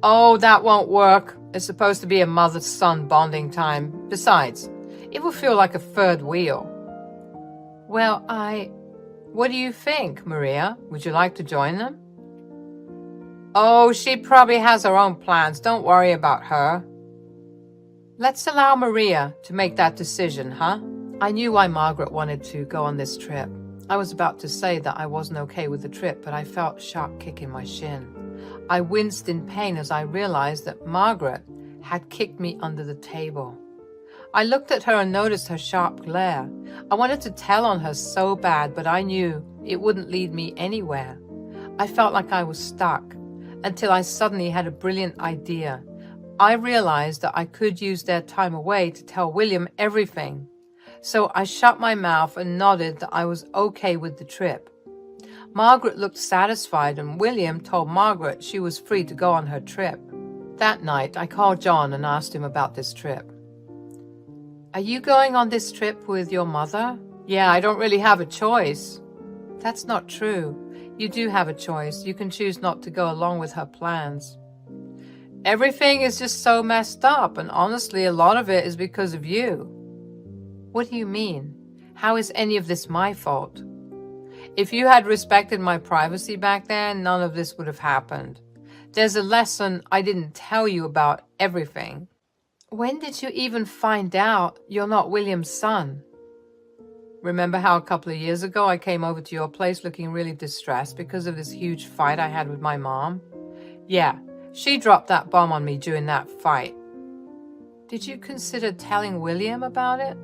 "Oh, that won't work. It's supposed to be a mother-son bonding time. Besides, it will feel like a third wheel." "Well, what do you think, Maria? Would you like to join them?" "Oh, she probably has her own plans. Don't worry about her." "Let's allow Maria to make that decision, huh?" I knew why Margaret wanted to go on this trip. I was about to say that I wasn't okay with the trip, but I felt a sharp kick in my shin. I winced in pain as I realized that Margaret had kicked me under the table. I looked at her and noticed her sharp glare. I wanted to tell on her so bad, but I knew it wouldn't lead me anywhere. I felt like I was stuck, until I suddenly had a brilliant idea. I realized that I could use their time away to tell William everything. So I shut my mouth and nodded that I was okay with the trip. Margaret looked satisfied, and William told Margaret she was free to go on her trip. That night, I called John and asked him about this trip. "Are you going on this trip with your mother?" Yeah, I don't really have a choice. That's not true. You do have a choice. You can choose not to go along with her plans. Everything is just so messed up, and honestly, a lot of it is because of you. What do you mean? How is any of this my fault? If you had respected my privacy back then, none of this would have happened. There's a lesson I didn't tell you about everything. When did you even find out you're not William's son? Remember how a couple of years ago I came over to your place looking really distressed because of this huge fight I had with my mom? Yeah, she dropped that bomb on me during that fight. Did you consider telling William about it?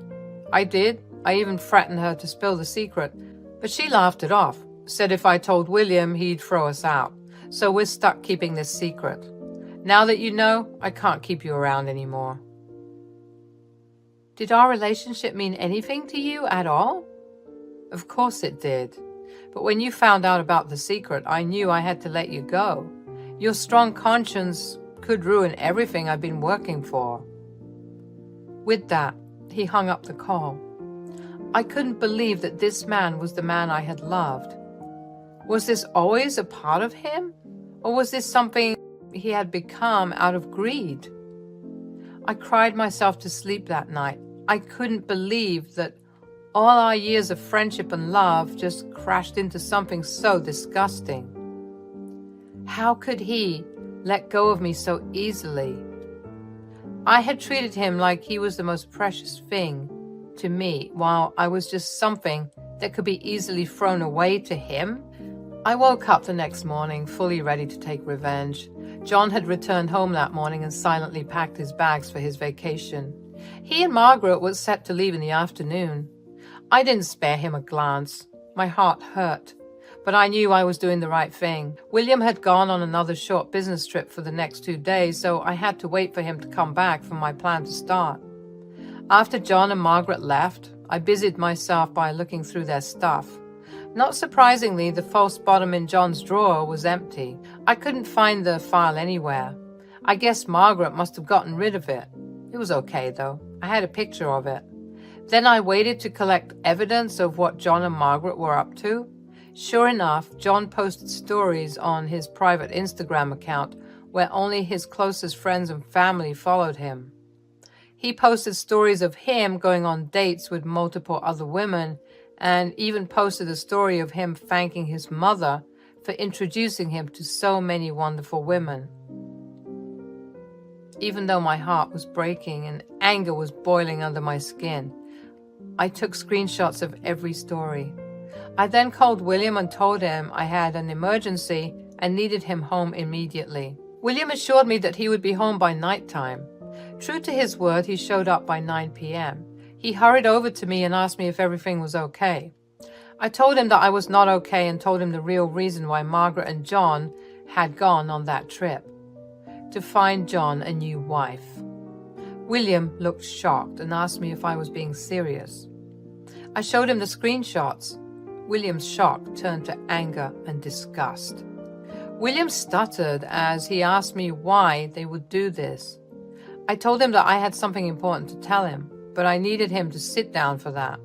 I did. I even threatened her to spill the secret, but she laughed it off, said if I told William, he'd throw us out. So we're stuck keeping this secret. Now that you know, I can't keep you around anymore. Did our relationship mean anything to you at all? Of course it did. But when you found out about the secret, I knew I had to let you go. Your strong conscience could ruin everything I've been working for. With that, he hung up the call. I couldn't believe that this man was the man I had loved. Was this always a part of him? Or was this something he had become out of greed? I cried myself to sleep that night. I couldn't believe that all our years of friendship and love just crashed into something so disgusting. How could he let go of me so easily? I had treated him like he was the most precious thing to me, while I was just something that could be easily thrown away to him. I woke up the next morning fully ready to take revenge. John had returned home that morning and silently packed his bags for his vacation. He and Margaret were set to leave in the afternoon. I didn't spare him a glance. My heart hurt, but I knew I was doing the right thing. William had gone on another short business trip for the next 2 days, so I had to wait for him to come back for my plan to start. After John and Margaret left, I busied myself by looking through their stuff. Not surprisingly, the false bottom in John's drawer was empty. I couldn't find the file anywhere. I guess Margaret must have gotten rid of it. It was okay, though. I had a picture of it. Then I waited to collect evidence of what John and Margaret were up to. Sure enough, John posted stories on his private Instagram account where only his closest friends and family followed him. He posted stories of him going on dates with multiple other women, and even posted a story of him thanking his mother for introducing him to so many wonderful women. Even though my heart was breaking and anger was boiling under my skin, I took screenshots of every story. I then called William and told him I had an emergency and needed him home immediately. William assured me that he would be home by nighttime. True to his word, he showed up by 9 p.m. He hurried over to me and asked me if everything was okay. I told him that I was not okay and told him the real reason why Margaret and John had gone on that trip: to find John a new wife. William looked shocked and asked me if I was being serious. I showed him the screenshots. William's shock turned to anger and disgust. William stuttered as he asked me why they would do this. I told him that I had something important to tell him, but I needed him to sit down for that.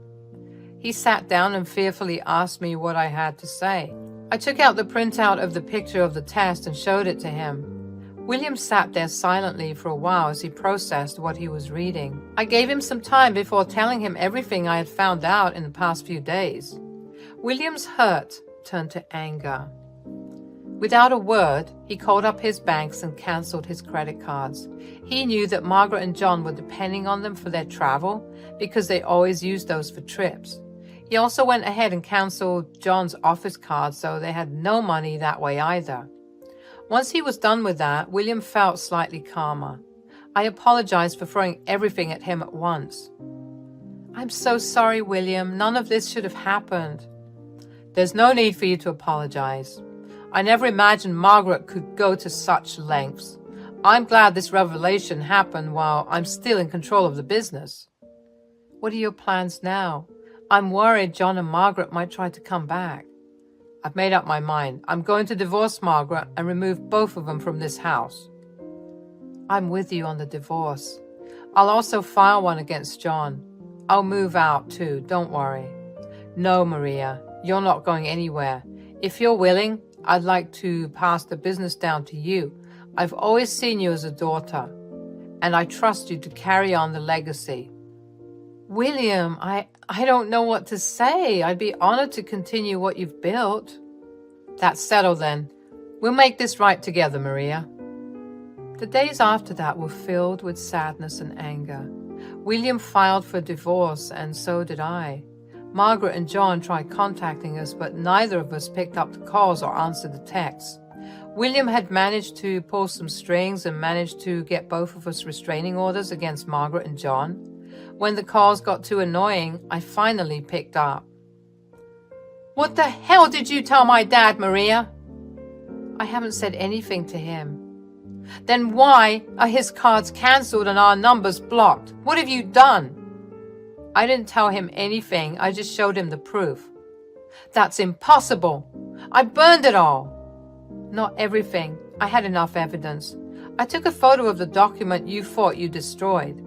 He sat down and fearfully asked me what I had to say. I took out the printout of the picture of the test and showed it to him. William sat there silently for a while as he processed what he was reading. I gave him some time before telling him everything I had found out in the past few days. William's hurt turned to anger. Without a word, he called up his banks and canceled his credit cards. He knew that Margaret and John were depending on them for their travel because they always used those for trips. He also went ahead and canceled John's office cards, so they had no money that way either. Once he was done with that, William felt slightly calmer. I apologized for throwing everything at him at once. "I'm so sorry, William. None of this should have happened." "There's no need for you to apologize. I never imagined Margaret could go to such lengths. I'm glad this revelation happened while I'm still in control of the business." "What are your plans now? I'm worried John and Margaret might try to come back." "I've made up my mind. I'm going to divorce Margaret and remove both of them from this house." "I'm with you on the divorce. I'll also file one against John. I'll move out too, don't worry." No, Maria, you're not going anywhere. If you're willing, I'd like to pass the business down to you. I've always seen you as a daughter, and I trust you to carry on the legacy. William, I don't know what to say. I'd be honored to continue what you've built. That's settled then. We'll make this right together, Maria. The days after that were filled with sadness and anger. William filed for divorce, and so did I. Margaret and John tried contacting us, but neither of us picked up the calls or answered the texts. William had managed to pull some strings and managed to get both of us restraining orders against Margaret and John. When the calls got too annoying, I finally picked up. "What the hell did you tell my dad, Maria?" "I haven't said anything to him." "Then why are his cards cancelled and our numbers blocked? What have you done?" "I didn't tell him anything. I just showed him the proof." "That's impossible. I burned it all." "Not everything. I had enough evidence. I took a photo of the document you thought you destroyed."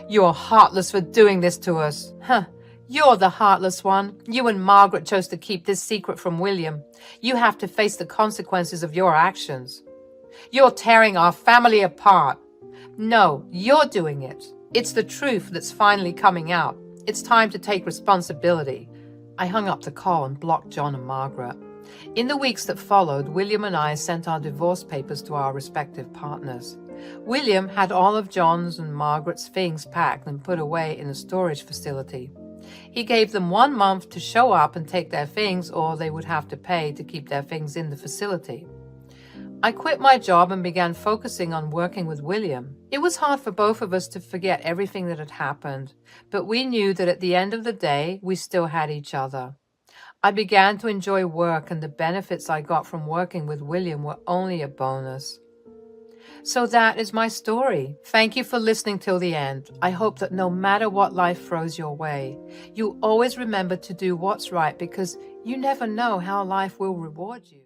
"You're heartless for doing this to us." "Huh. You're the heartless one. You and Margaret chose to keep this secret from William. You have to face the consequences of your actions. You're tearing our family apart." "No, you're doing it. It's the truth that's finally coming out. It's time to take responsibility." I hung up the call and blocked John and Margaret. In the weeks that followed, William and I sent our divorce papers to our respective partners. William had all of John's and Margaret's things packed and put away in a storage facility. He gave them 1 month to show up and take their things, or they would have to pay to keep their things in the facility. I quit my job and began focusing on working with William. It was hard for both of us to forget everything that had happened, but we knew that at the end of the day, we still had each other. I began to enjoy work, and the benefits I got from working with William were only a bonus. So that is my story. Thank you for listening till the end. I hope that no matter what life throws your way, you always remember to do what's right, because you never know how life will reward you.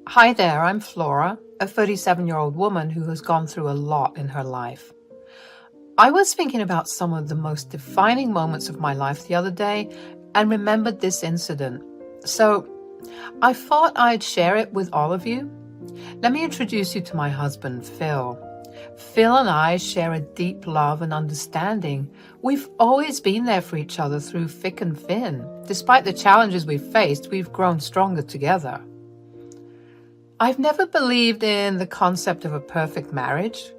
Hi there, I'm Flora, a 37-year-old woman who has gone through a lot in her life. I was thinking about some of the most defining moments of my life the other day and remembered this incident. So I thought I'd share it with all of you. Let me introduce you to my husband, Phil. Phil and I share a deep love and understanding. We've always been there for each other through thick and thin. Despite the challenges we've faced, we've grown stronger together. I've never believed in the concept of a perfect marriage.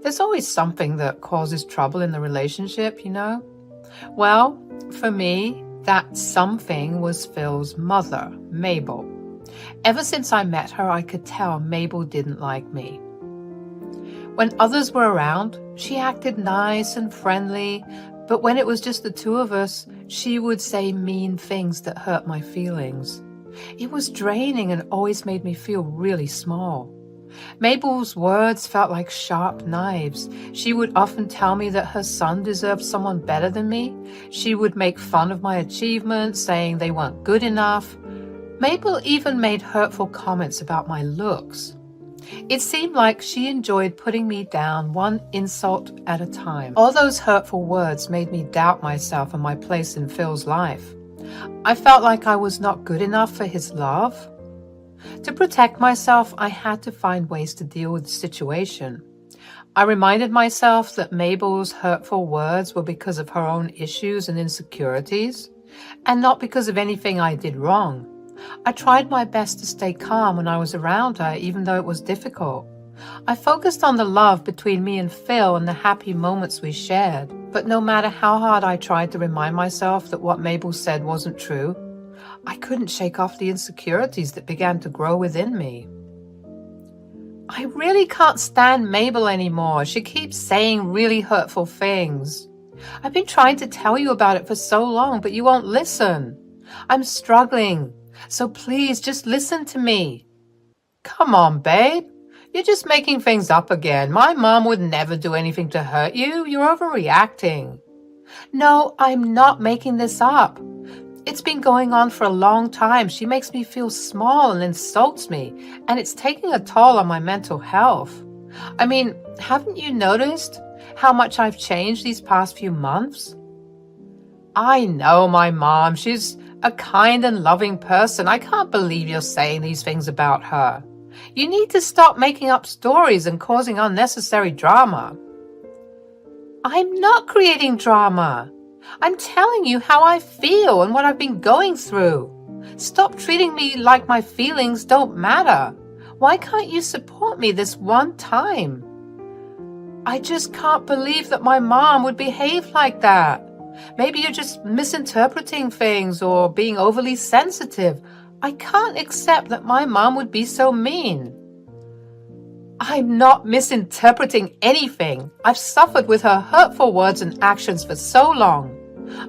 There's always something that causes trouble in the relationship, you know? Well, for me, that something was Phil's mother, Mabel. Ever since I met her, I could tell Mabel didn't like me. When others were around, she acted nice and friendly, but when it was just the two of us, she would say mean things that hurt my feelings. It was draining and always made me feel really small. Mabel's words felt like sharp knives. She would often tell me that her son deserved someone better than me. She would make fun of my achievements, saying they weren't good enough. Mabel even made hurtful comments about my looks. It seemed like she enjoyed putting me down one insult at a time. All those hurtful words made me doubt myself and my place in Phil's life. I felt like I was not good enough for his love. To protect myself, I had to find ways to deal with the situation. I reminded myself that Mabel's hurtful words were because of her own issues and insecurities, and not because of anything I did wrong. I tried my best to stay calm when I was around her, even though it was difficult. I focused on the love between me and Phil and the happy moments we shared. But no matter how hard I tried to remind myself that what Mabel said wasn't true, I couldn't shake off the insecurities that began to grow within me. I really can't stand Mabel anymore. She keeps saying really hurtful things. I've been trying to tell you about it for so long, but you won't listen. I'm struggling, so please just listen to me. Come on, babe. You're just making things up again. My mom would never do anything to hurt you. You're overreacting. No, I'm not making this up. It's been going on for a long time. She makes me feel small and insults me, and it's taking a toll on my mental health. I mean, haven't you noticed how much I've changed these past few months? I know my mom. She's a kind and loving person. I can't believe you're saying these things about her. You need to stop making up stories and causing unnecessary drama. I'm not creating drama. I'm telling you how I feel and what I've been going through. Stop treating me like my feelings don't matter. Why can't you support me this one time? I just can't believe that my mom would behave like that. Maybe you're just misinterpreting things or being overly sensitive. I can't accept that my mom would be so mean. I'm not misinterpreting anything. I've suffered with her hurtful words and actions for so long.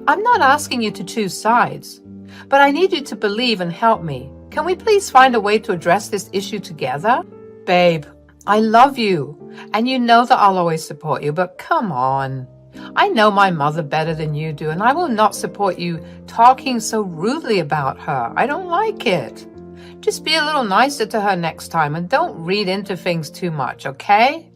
I'm not asking you to choose sides, but I need you to believe and help me. Can we please find a way to address this issue together? Babe, I love you, and you know that I'll always support you, but come on. I know my mother better than you do, and I will not support you talking so rudely about her. I don't like it. Just be a little nicer to her next time and don't read into things too much, okay?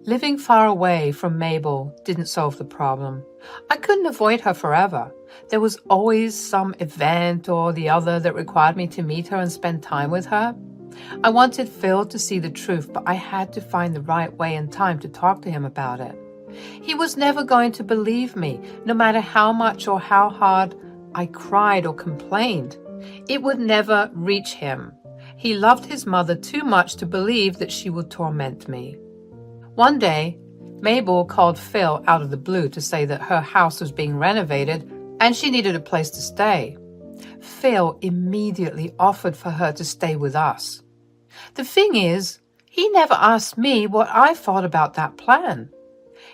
Living far away from Mabel didn't solve the problem. I couldn't avoid her forever. There was always some event or the other that required me to meet her and spend time with her. I wanted Phil to see the truth, but I had to find the right way and time to talk to him about it. He was never going to believe me, no matter how much or how hard I cried or complained. It would never reach him. He loved his mother too much to believe that she would torment me. One day, Mabel called Phil out of the blue to say that her house was being renovated and she needed a place to stay. Phil immediately offered for her to stay with us. The thing is, he never asked me what I thought about that plan.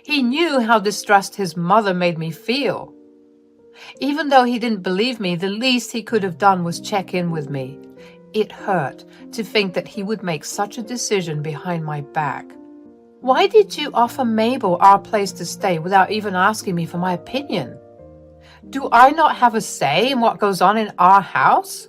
He knew how distressed his mother made me feel. Even though he didn't believe me, the least he could have done was check in with me. It hurt to think that he would make such a decision behind my back. Why did you offer Mabel our place to stay without even asking me for my opinion? Do I not have a say in what goes on in our house?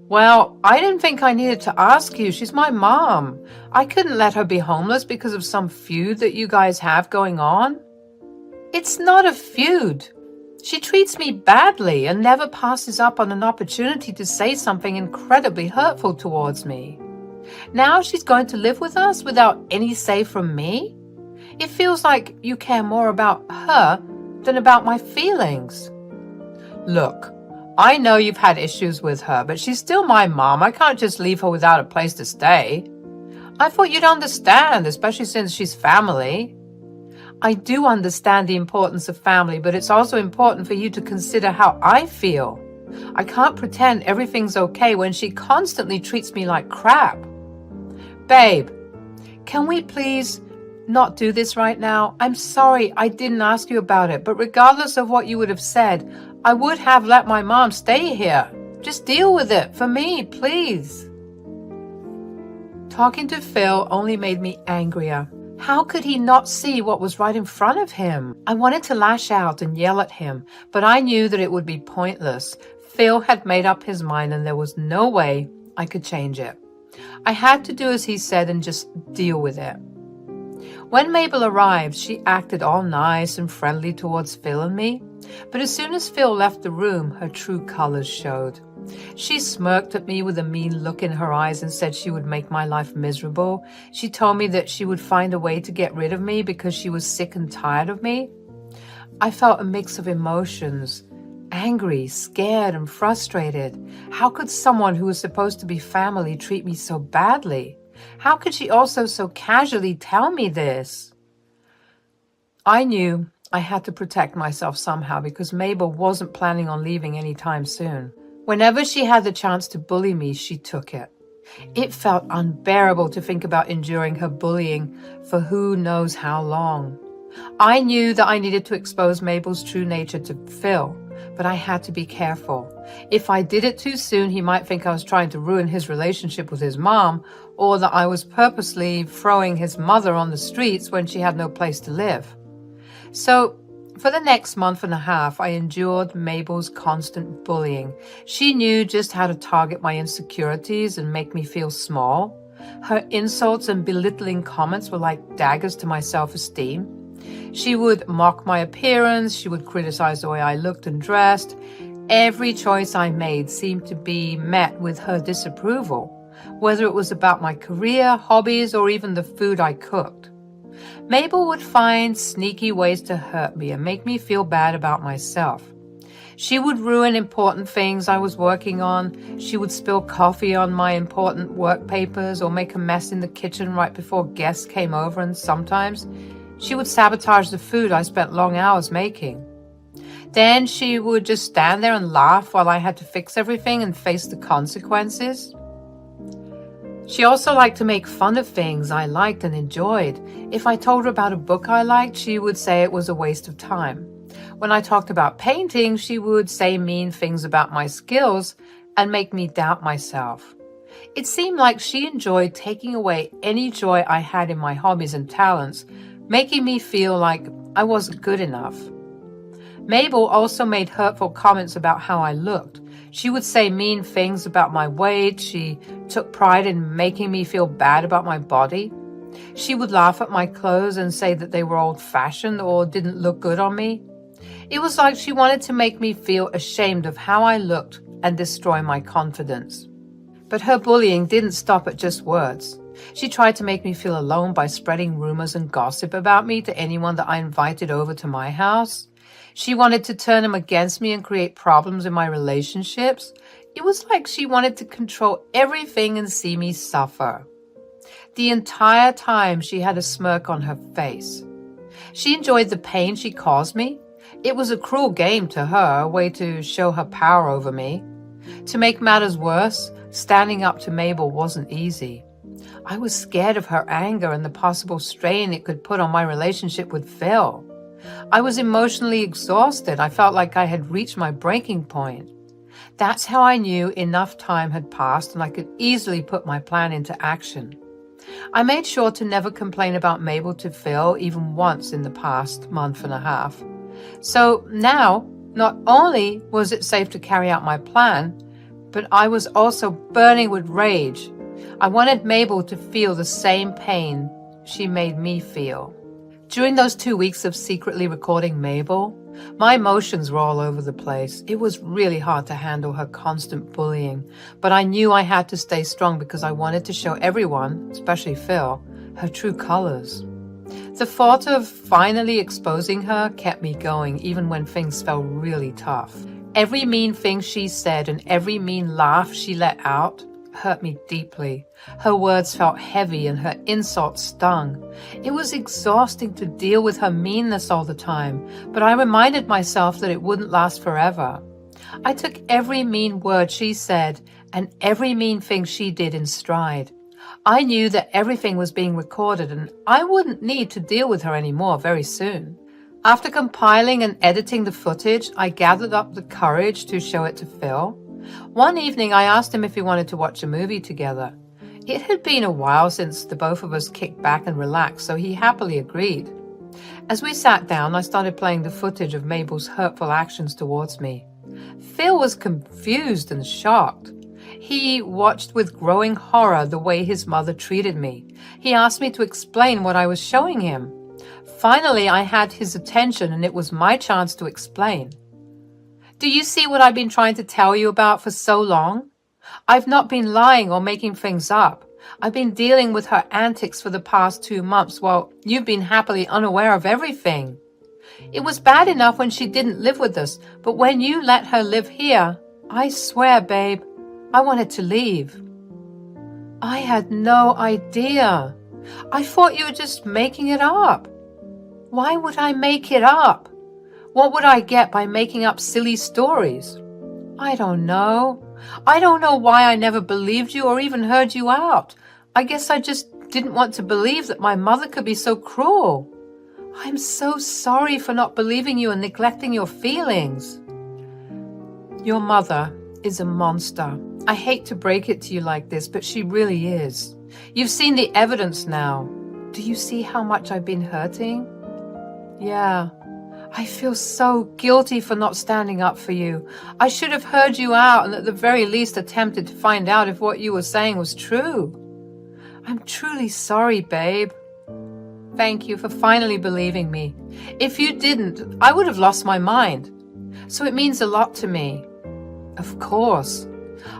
Well, I didn't think I needed to ask you. She's my mom. I couldn't let her be homeless because of some feud that you guys have going on. It's not a feud. She treats me badly and never passes up on an opportunity to say something incredibly hurtful towards me. Now she's going to live with us without any say from me? It feels like you care more about her than about my feelings. Look, I know you've had issues with her, but she's still my mom. I can't just leave her without a place to stay. I thought you'd understand, especially since she's family. I do understand the importance of family, but it's also important for you to consider how I feel. I can't pretend everything's okay when she constantly treats me like crap. Babe, can we please not do this right now? I'm sorry I didn't ask you about it, but regardless of what you would have said, I would have let my mom stay here. Just deal with it for me, please. Talking to Phil only made me angrier. How could he not see what was right in front of him? I wanted to lash out and yell at him, but I knew that it would be pointless. Phil had made up his mind and there was no way I could change it. I had to do as he said and just deal with it. When Mabel arrived, she acted all nice and friendly towards Phil and me, but as soon as Phil left the room, her true colors showed. She smirked at me with a mean look in her eyes and said she would make my life miserable. She told me that she would find a way to get rid of me because she was sick and tired of me. I felt a mix of emotions, angry, scared, and frustrated. How could someone who was supposed to be family treat me so badly? How could she also so casually tell me this? I knew I had to protect myself somehow because Mabel wasn't planning on leaving anytime soon. Whenever she had the chance to bully me, she took it. It felt unbearable to think about enduring her bullying for who knows how long. I knew that I needed to expose Mabel's true nature to Phil, but I had to be careful. If I did it too soon, he might think I was trying to ruin his relationship with his mom, or that I was purposely throwing his mother on the streets when she had no place to live. So, for the next month and a half, I endured Mabel's constant bullying. She knew just how to target my insecurities and make me feel small. Her insults and belittling comments were like daggers to my self-esteem. She would mock my appearance. She would criticize the way I looked and dressed. Every choice I made seemed to be met with her disapproval, whether it was about my career, hobbies, or even the food I cooked. Mabel would find sneaky ways to hurt me and make me feel bad about myself. She would ruin important things I was working on. She would spill coffee on my important work papers or make a mess in the kitchen right before guests came over, and sometimes she would sabotage the food I spent long hours making. Then she would just stand there and laugh while I had to fix everything and face the consequences. She also liked to make fun of things I liked and enjoyed. If I told her about a book I liked, she would say it was a waste of time. When I talked about painting, she would say mean things about my skills and make me doubt myself. It seemed like she enjoyed taking away any joy I had in my hobbies and talents, making me feel like I wasn't good enough. Mabel also made hurtful comments about how I looked. She would say mean things about my weight. She took pride in making me feel bad about my body. She would laugh at my clothes and say that they were old-fashioned or didn't look good on me. It was like she wanted to make me feel ashamed of how I looked and destroy my confidence. But her bullying didn't stop at just words. She tried to make me feel alone by spreading rumors and gossip about me to anyone that I invited over to my house. She wanted to turn them against me and create problems in my relationships. It was like she wanted to control everything and see me suffer. The entire time she had a smirk on her face. She enjoyed the pain she caused me. It was a cruel game to her, a way to show her power over me. To make matters worse, standing up to Mabel wasn't easy. I was scared of her anger and the possible strain it could put on my relationship with Phil. I was emotionally exhausted. I felt like I had reached my breaking point. That's how I knew enough time had passed and I could easily put my plan into action. I made sure to never complain about Mabel to Phil even once in the past month and a half. So now, not only was it safe to carry out my plan, but I was also burning with rage. I wanted Mabel to feel the same pain she made me feel. During those 2 weeks of secretly recording Mabel, my emotions were all over the place. It was really hard to handle her constant bullying, but I knew I had to stay strong because I wanted to show everyone, especially Phil, her true colors. The thought of finally exposing her kept me going even when things felt really tough. Every mean thing she said and every mean laugh she let out hurt me deeply. Her words felt heavy and her insults stung. It was exhausting to deal with her meanness all the time, but I reminded myself that it wouldn't last forever. I took every mean word she said and every mean thing she did in stride. I knew that everything was being recorded and I wouldn't need to deal with her anymore very soon. After compiling and editing the footage, I gathered up the courage to show it to Phil. One evening, I asked him if he wanted to watch a movie together. It had been a while since the both of us kicked back and relaxed, so he happily agreed. As we sat down, I started playing the footage of Mabel's hurtful actions towards me. Phil was confused and shocked. He watched with growing horror the way his mother treated me. He asked me to explain what I was showing him. Finally, I had his attention, and it was my chance to explain. Do you see what I've been trying to tell you about for so long? I've not been lying or making things up. I've been dealing with her antics for the past 2 months while you've been happily unaware of everything. It was bad enough when she didn't live with us, but when you let her live here, I swear, babe, I wanted to leave. I had no idea. I thought you were just making it up. Why would I make it up? What would I get by making up silly stories? I don't know. I don't know why I never believed you or even heard you out. I guess I just didn't want to believe that my mother could be so cruel. I'm so sorry for not believing you and neglecting your feelings. Your mother is a monster. I hate to break it to you like this, but she really is. You've seen the evidence now. Do you see how much I've been hurting? Yeah. I feel so guilty for not standing up for you. I should have heard you out and at the very least attempted to find out if what you were saying was true. I'm truly sorry, babe. Thank you for finally believing me. If you didn't, I would have lost my mind. So it means a lot to me. Of course.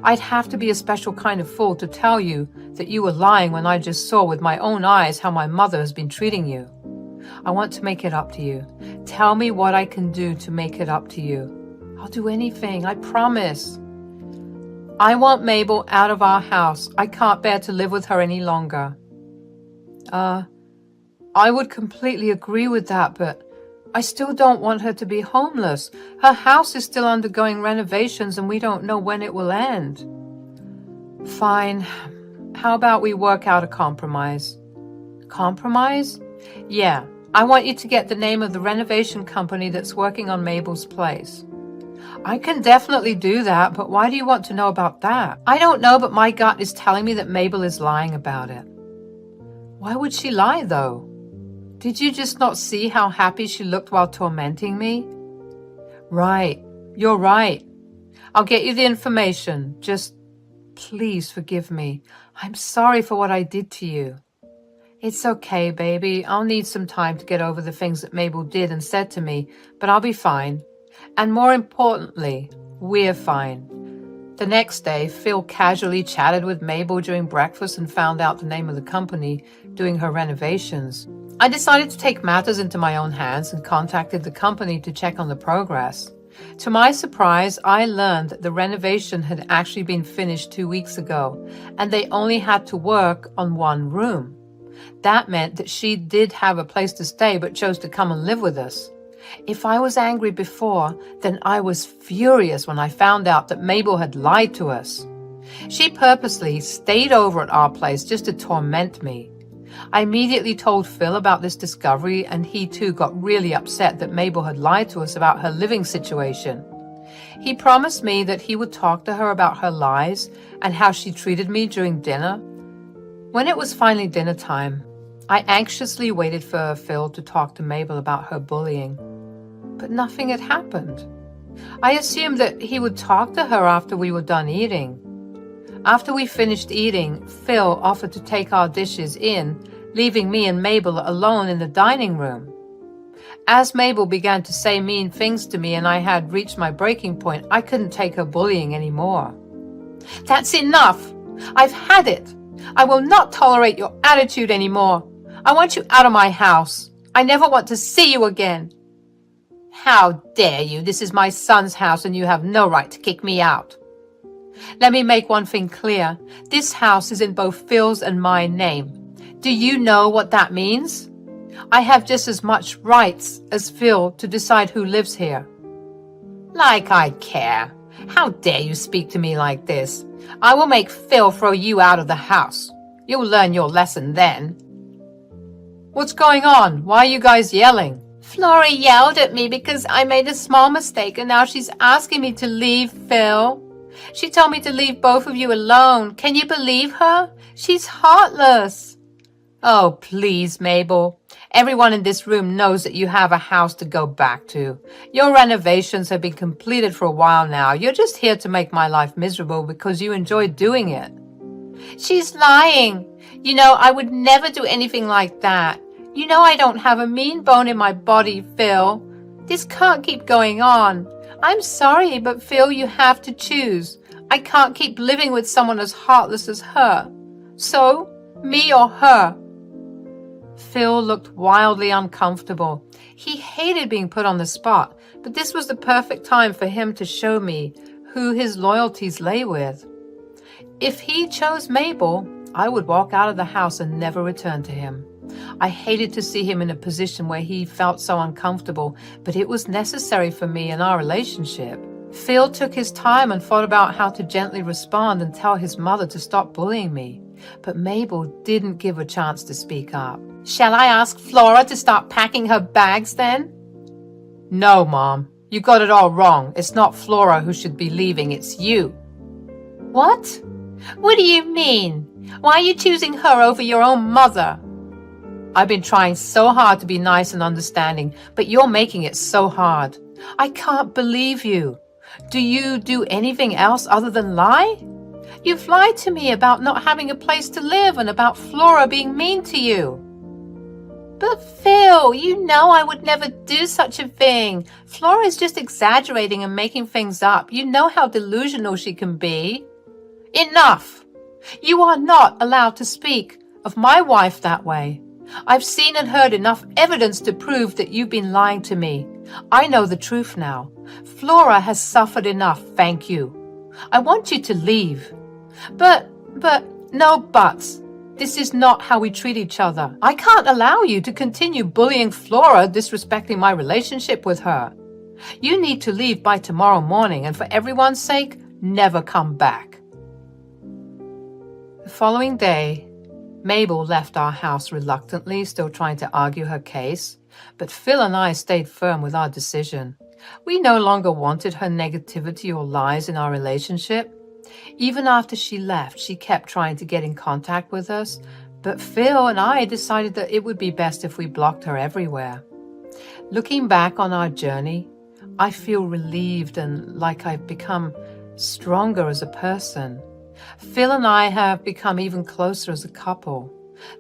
I'd have to be a special kind of fool to tell you that you were lying when I just saw with my own eyes how my mother has been treating you. I want to make it up to you. Tell me what I can do to make it up to you. I'll do anything, I promise. I want Mabel out of our house. I can't bear to live with her any longer. I would completely agree with that, but I still don't want her to be homeless. Her house is still undergoing renovations and we don't know when it will end. Fine. How about we work out a compromise? Compromise? Yeah. I want you to get the name of the renovation company that's working on Mabel's place. I can definitely do that, but why do you want to know about that? I don't know, but my gut is telling me that Mabel is lying about it. Why would she lie, though? Did you just not see how happy she looked while tormenting me? Right. You're right. I'll get you the information. Just please forgive me. I'm sorry for what I did to you. It's okay, baby. I'll need some time to get over the things that Mabel did and said to me, but I'll be fine. And more importantly, we're fine. The next day, Phil casually chatted with Mabel during breakfast and found out the name of the company doing her renovations. I decided to take matters into my own hands and contacted the company to check on the progress. To my surprise, I learned that the renovation had actually been finished 2 weeks ago, and they only had to work on one room. That meant that she did have a place to stay but chose to come and live with us. If I was angry before, then I was furious when I found out that Mabel had lied to us. She purposely stayed over at our place just to torment me. I immediately told Phil about this discovery, and he too got really upset that Mabel had lied to us about her living situation. He promised me that he would talk to her about her lies and how she treated me during dinner. When it was finally dinner time, I anxiously waited for Phil to talk to Mabel about her bullying. But nothing had happened. I assumed that he would talk to her after we were done eating. After we finished eating, Phil offered to take our dishes in, leaving me and Mabel alone in the dining room. As Mabel began to say mean things to me and I had reached my breaking point, I couldn't take her bullying anymore. That's enough! I've had it! I will not tolerate your attitude anymore. I want you out of my house. I never want to see you again. How dare you? This is my son's house and you have no right to kick me out. Let me make one thing clear. This house is in both Phil's and my name. Do you know what that means? I have just as much rights as Phil to decide who lives here. Like I care. How dare you speak to me like this? I will make Phil throw you out of the house. You'll learn your lesson then. What's going on? Why are you guys yelling? Flora yelled at me because I made a small mistake and now she's asking me to leave, Phil. She told me to leave both of you alone. Can you believe her? She's heartless. Oh, please, Mabel. Everyone in this room knows that you have a house to go back to. Your renovations have been completed for a while now. You're just here to make my life miserable because you enjoy doing it. She's lying. You know, I would never do anything like that. You know I don't have a mean bone in my body, Phil. This can't keep going on. I'm sorry, but Phil, you have to choose. I can't keep living with someone as heartless as her. So, me or her? Phil looked wildly uncomfortable. He hated being put on the spot, but this was the perfect time for him to show me who his loyalties lay with. If he chose Mabel, I would walk out of the house and never return to him. I hated to see him in a position where he felt so uncomfortable, but it was necessary for me in our relationship. Phil took his time and thought about how to gently respond and tell his mother to stop bullying me. But Mabel didn't give a chance to speak up. Shall I ask Flora to start packing her bags then? No, Mom. You got it all wrong. It's not Flora who should be leaving, it's you. What? What do you mean? Why are you choosing her over your own mother? I've been trying so hard to be nice and understanding, but you're making it so hard. I can't believe you. Do you do anything else other than lie? You've lied to me about not having a place to live and about Flora being mean to you. But Phil, you know I would never do such a thing. Flora is just exaggerating and making things up. You know how delusional she can be. Enough! You are not allowed to speak of my wife that way. I've seen and heard enough evidence to prove that you've been lying to me. I know the truth now. Flora has suffered enough, thank you. I want you to leave. But, no buts. This is not how we treat each other. I can't allow you to continue bullying Flora, disrespecting my relationship with her. You need to leave by tomorrow morning, and for everyone's sake, never come back. The following day, Mabel left our house reluctantly, still trying to argue her case, but Phil and I stayed firm with our decision. We no longer wanted her negativity or lies in our relationship. Even after she left, she kept trying to get in contact with us, but Phil and I decided that it would be best if we blocked her everywhere. Looking back on our journey, I feel relieved and like I've become stronger as a person. Phil and I have become even closer as a couple.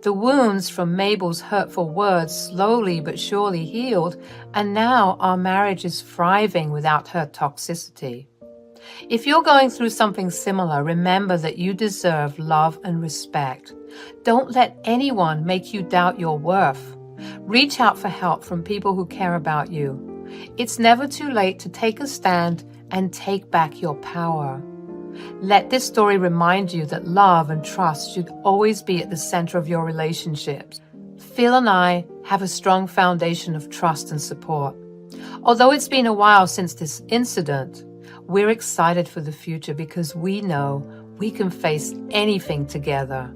The wounds from Mabel's hurtful words slowly but surely healed, and now our marriage is thriving without her toxicity. If you're going through something similar, remember that you deserve love and respect. Don't let anyone make you doubt your worth. Reach out for help from people who care about you. It's never too late to take a stand and take back your power. Let this story remind you that love and trust should always be at the center of your relationships. Phil and I have a strong foundation of trust and support. Although it's been a while since this incident, we're excited for the future because we know we can face anything together.